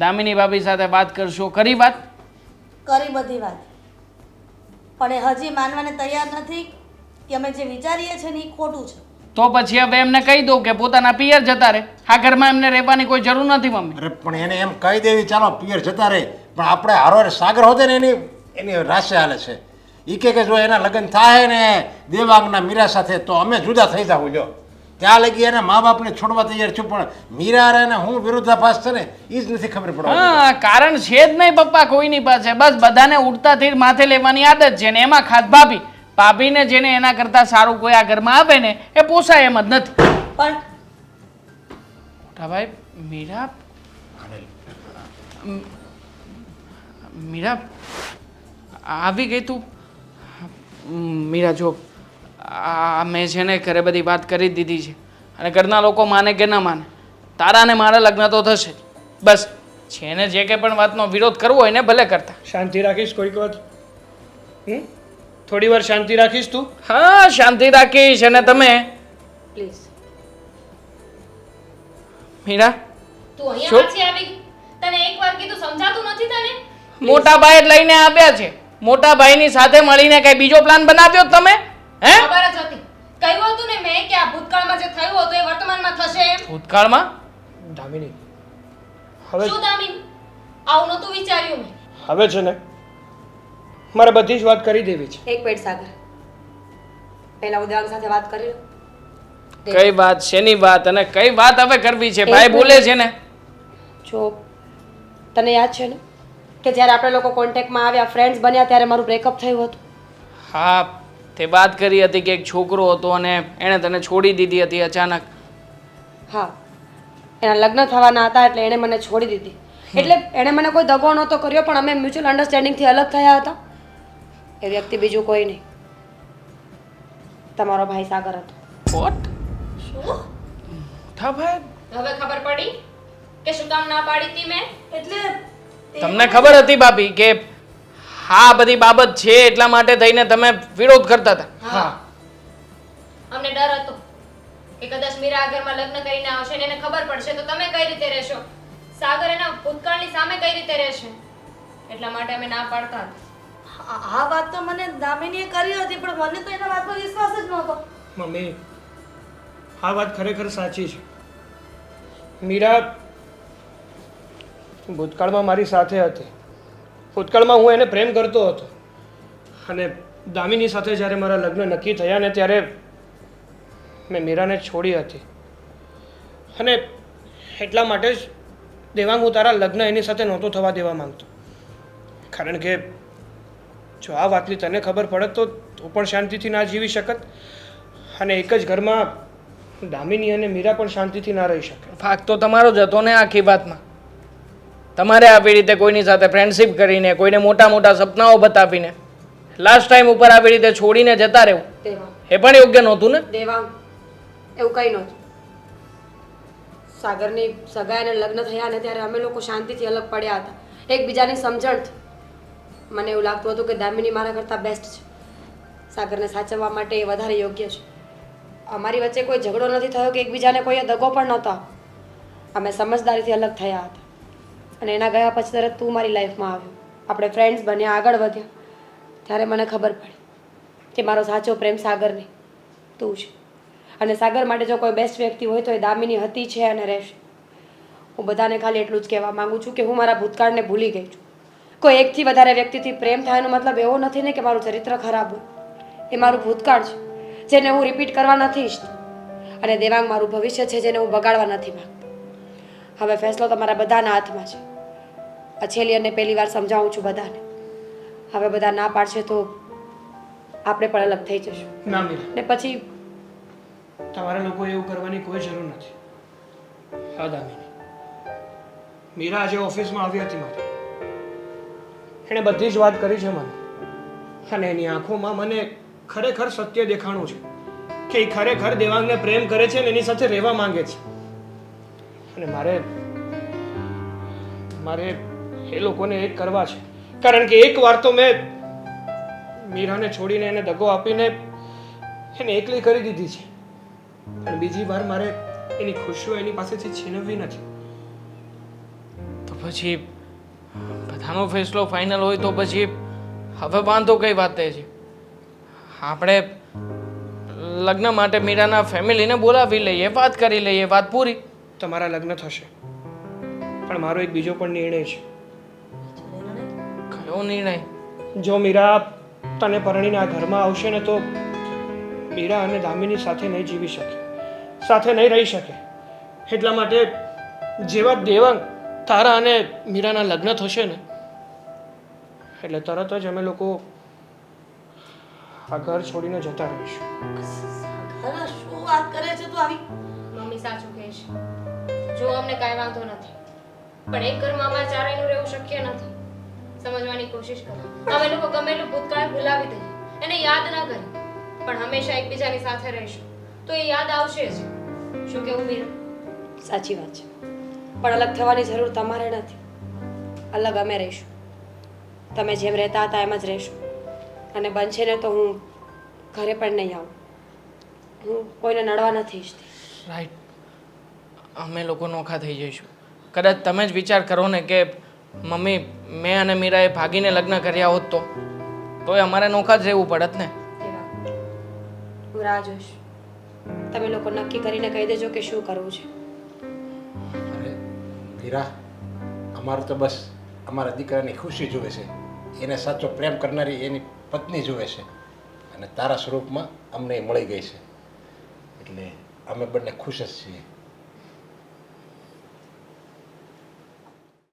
દામિની ભાભી સાથે વાત કરશો, કરી વાત? કરી બધી વાત, પણ એ હજી માનવાને તૈયાર નથી કે અમે જે વિચારીએ છીએ ને એ ખોટું છે. તો પછી હવે એમને કહી દઉં કે પોતાના પિયર જતા રહે. આ ઘરમાં એમને રહેવાની કોઈ જરૂર નથી મમ્મી. અરે પણ એને એમ કહી દેવી, ચાલો પિયર જતા રહે, પણ આપણે હારો સાગર હોતે ને એની રાશે હાલે છે. એ કે જો એના લગ્ન થાય ને દેવાંગના મીરા સાથે તો અમે જુદા થઈ જાવ. જો ત્યાં લગી એના મા બાપને છોડવા તૈયાર છું, પણ મીરા અને હું વિરોધાભાસ છે ને એ જ નથી ખબર પડવા. હા, કારણ છે જ નહીં પપ્પા કોઈની પાસે. બસ બધાને ઉડતા તીર માથે લેવાની આદત છે ને એમાં ખાસ ભાભીને જેને એના કરતા સારું કોઈ આ ઘરમાં આવે ને એ પોસાય એમ જ નથી. પણ મોટા ભાઈ, મીરા આવી ગઈ તું? મીરા જો, આ મેં છે ને ઘરે બધી વાત કરી દીધી છે અને ઘરના લોકો માને કે ના માને, તારા ને મારા લગ્ન તો થશે જ. બસ છે ને જે કંઈ પણ વાતનો વિરોધ કરવો હોય ને ભલે કરતા. શાંતિ રાખીશ કોઈક વાત? થોડી વાર શાંતિ રાખીશ તું? હા, શાંતિ રાખીશ. અને તમે પ્લીઝ. મીરા, તું અહીંયા પાછી આવી ગઈ? તને એકવાર કીધું સમજાતું નથી તને? મોટા ભાઈ લઈને આવ્યા છે. મોટા ભાઈની સાથે મળીને કઈ બીજો પ્લાન બનાવ્યો તમે? હે? ખબર જ હતી. કહ્યું હતું ને મેં કે ભૂતકાળમાં દામિની હવે શું દામિન આવું નહોતું વિચાર્યું મેં. હવે છે ને મારે બધી જ વાત કરી દેવી છે. એક મિનિટ સાગર, પહેલા હું દેવાંગ સાથે વાત કરી લઉં. કઈ વાત શેની વાત અને કઈ વાત હવે કરવી છે? ભાઈ બોલે છે ને. જો તને યાદ છે ને કે જ્યારે આપણે લોકો કોન્ટેક્ટમાં આવ્યા, ફ્રેન્ડ્સ બન્યા, ત્યારે મારું બ્રેકઅપ થયું હતું. હા, તે વાત કરી હતી કે એક છોકરો હતો અને એણે તને છોડી દીધી હતી અચાનક. હા, એના લગ્ન થવાના હતા એટલે એણે મને છોડી દીધી. એટલે એણે મને કોઈ દગો નહોતો કર્યો, પણ અમે મ્યુચ્યુઅલ અન્ડરસ્ટેન્ડિંગથી અલગ થયા હતા. એ વ્યક્તિ બીજું કોઈ નહીં, તમારો ભાઈ સાગર હતો. વોટ? શું મોટા ભાઈ, હવે ખબર પડી કે શું કામ ના પાડી હતી મેં? એટલે તમને ખબર હતી ભાભી કે હા બધી બાબત છે એટલા માટે થઈને તમે વિરોધ કરતા હતા? હા, અમને ડર હતો કે કદાચ મીરા આ ઘરમાં લગ્ન કરીને આવશે ને એને ખબર પડશે તો તમે કઈ રીતે રહેશો, સાગર એના ભૂતકાળની સામે કઈ રીતે રહેશે, એટલા માટે અમે ના પાડતા હતા. આ વાત તો મને દામિનીએ કરી હતી, પણ મને તો એના વાત પર વિશ્વાસ જ નહોતો. મમ્મી આ વાત ખરેખર સાચી છે. મીરા ભૂતકાળમાં મારી સાથે હતી. ભૂતકાળમાં હું એને પ્રેમ કરતો હતો અને દામિની સાથે જ્યારે મારા લગ્ન નક્કી થયા ને ત્યારે મેં મીરાને છોડી હતી. અને એટલા માટે જ દેવાંગ હું તારા લગ્ન એની સાથે નહોતો થવા દેવા માંગતો. કારણ કે જો આ વાતની તને ખબર પડત તો તું પણ શાંતિથી ના જીવી શકત અને એક જ ઘરમાં દામિની અને મીરા પણ શાંતિથી ના રહી શકે. ભાગ તો તમારો જ હતો ને આખી વાતમાં. તમારે આવી રીતે કોઈની સાથે ફ્રેન્ડશિપ કરીને કોઈને મોટા મોટા સપનાઓ બતાવીને લાસ્ટ ટાઈમ ઉપર આવી રીતે છોડીને જતા રહેવું દેવાંગ, એ પણ યોગ્ય નહોતું ને. દેવાંગ, એવું કંઈ નહોતું. સાગરની સગાઈ અને લગ્ન થયા ને ત્યારે અમે લોકો શાંતિથી અલગ પડ્યા હતા, એકબીજાની સમજણથી. મને એવું લાગતું હતું કે દામિની મારા કરતાં બેસ્ટ છે. સાગરને સાચવવા માટે એ વધારે યોગ્ય છે. અમારી વચ્ચે કોઈ ઝઘડો નથી થયો કે એકબીજાને કોઈએ દગો પણ નહોતો આપ્યો. અમે સમજદારીથી અલગ થયા હતા અને એના ગયા પછી તરત તું મારી લાઈફમાં આવ્યો. આપણે ફ્રેન્ડ્સ બન્યા, આગળ વધ્યા. ત્યારે મને ખબર પડી કે મારો સાચો પ્રેમ સાગર નહીં, તું છે. અને સાગર માટે જો કોઈ બેસ્ટ વ્યક્તિ હોય તો એ દામિની હતી, છે અને રહેશે. હું બધાને ખાલી એટલું જ કહેવા માંગુ છું કે હું મારા ભૂતકાળને ભૂલી ગઈ છું. કોઈ એકથી વધારે વ્યક્તિથી પ્રેમ થાય એનો મતલબ એવો નથી ને કે મારું ચરિત્ર ખરાબ હોય. એ મારું ભૂતકાળ છે જેને હું રિપીટ કરવા નથી ઈચ્છતી, અને દેવાંગ મારું ભવિષ્ય છે જેને હું બગાડવા નથી માંગતી. હવે ફેસલો તમારા બધાના હાથમાં છે. આ છેલ્લી અને પહેલી વાર સમજાવું છું બધાને. હવે બધા ના પાડશે તો આપણે પણ અલગ થઈ જશું. ના મીરા, ને પછી તમારે લોકો એવું કરવાની કોઈ જરૂર નથી. હા દામિની, મીરા આજે ઓફિસમાં આવી હતી મારી. એણે બધી જ વાત કરી છે મને અને એની આંખોમાં મને ખરેખર સત્ય દેખાણું છે કે એ ખરેખર દેવાંગને પ્રેમ કરે છે અને એની સાથે રહેવા માંગે છે. અને મારે એ લોકોને એક કરવા છે, કારણ કે એક વાર તો મેં મીરાને છોડીને એને દગો આપીને એને એકલી કરી દીધી છે, પણ બીજી વાર મારે એની ખુશીઓ એની પાસેથી છીનવવી નથી. તો પછી બધાનો ફેસલો ફાઇનલ હોય તો પછી હવે વાંધો કઈ વાતે છે? આપણે લગ્ન માટે મીરાના ફેમિલીને બોલાવી લઈએ, વાત કરી લઈએ, વાત પૂરી. તમારા લગ્ન થશે, પણ મારો એક બીજો પણ નિર્ણય છે. કયો નિર્ણય? જો મીરા તને પરણીને આ ઘરમાં આવશે ને તો મીરા અને દામિની સાથે નહીં જીવી શકે, સાથે નહીં રહી શકે. એટલા માટે જેવા દેવાંગ તારા અને મીરાના લગ્ન થશે ને એટલે તરત જ અમે લોકો આ ઘર છોડીને જતા રહીશું. અરે શું વાત કરે છે તું આવી? મમ્મી સાચું કહે છે. જો અમને કાંઈ વાંધો નથી, પણ એક ઘરમાં અમારે ચારેયનું રહેવું શક્ય નથી. સમજવાની કોશિશ કરો. અમે લોકો ગમે એટલું ભૂતકાળ ભૂલાવી દઈએ, એને યાદ ના કરીએ, પણ હંમેશા એકબીજાની સાથે રહીશું તો એ યાદ આવશે જ. શું કેવું મીરા? સાચી વાત છે, પણ અલગ થવાની જરૂર તમારે નથી. અલગ અમે રહીશું. તમે જેમ રહેતા હતા એમ જ રહીશું. અને બનશે ને તો હું ઘરે પણ નહીં આવું. હું કોઈને નડવા નથી ઈચ્છતી. રાઈટ. અમે લોકો નોખા થઈ જઈશું. કદાચ તમે જ વિચાર કરો ને કે મમ્મી મેં અને મીરાએ ભાગીને લગ્ન કર્યા હોત તોય અમારે નોખા જ રહેવું પડત ને. એવા હું રાહ જોઈશ. તમે લોકો નક્કી કરીને કહી દેજો કે શું કરવું છે. હીરા, અમારું તો બસ અમારા દીકરાની ખુશી જુએ છે, એને સાચો પ્રેમ કરનારી એની પત્ની જુએ છે, અને તારા સ્વરૂપમાં અમને એ મળી ગઈ છે, એટલે અમે બંને ખુશ જ છીએ.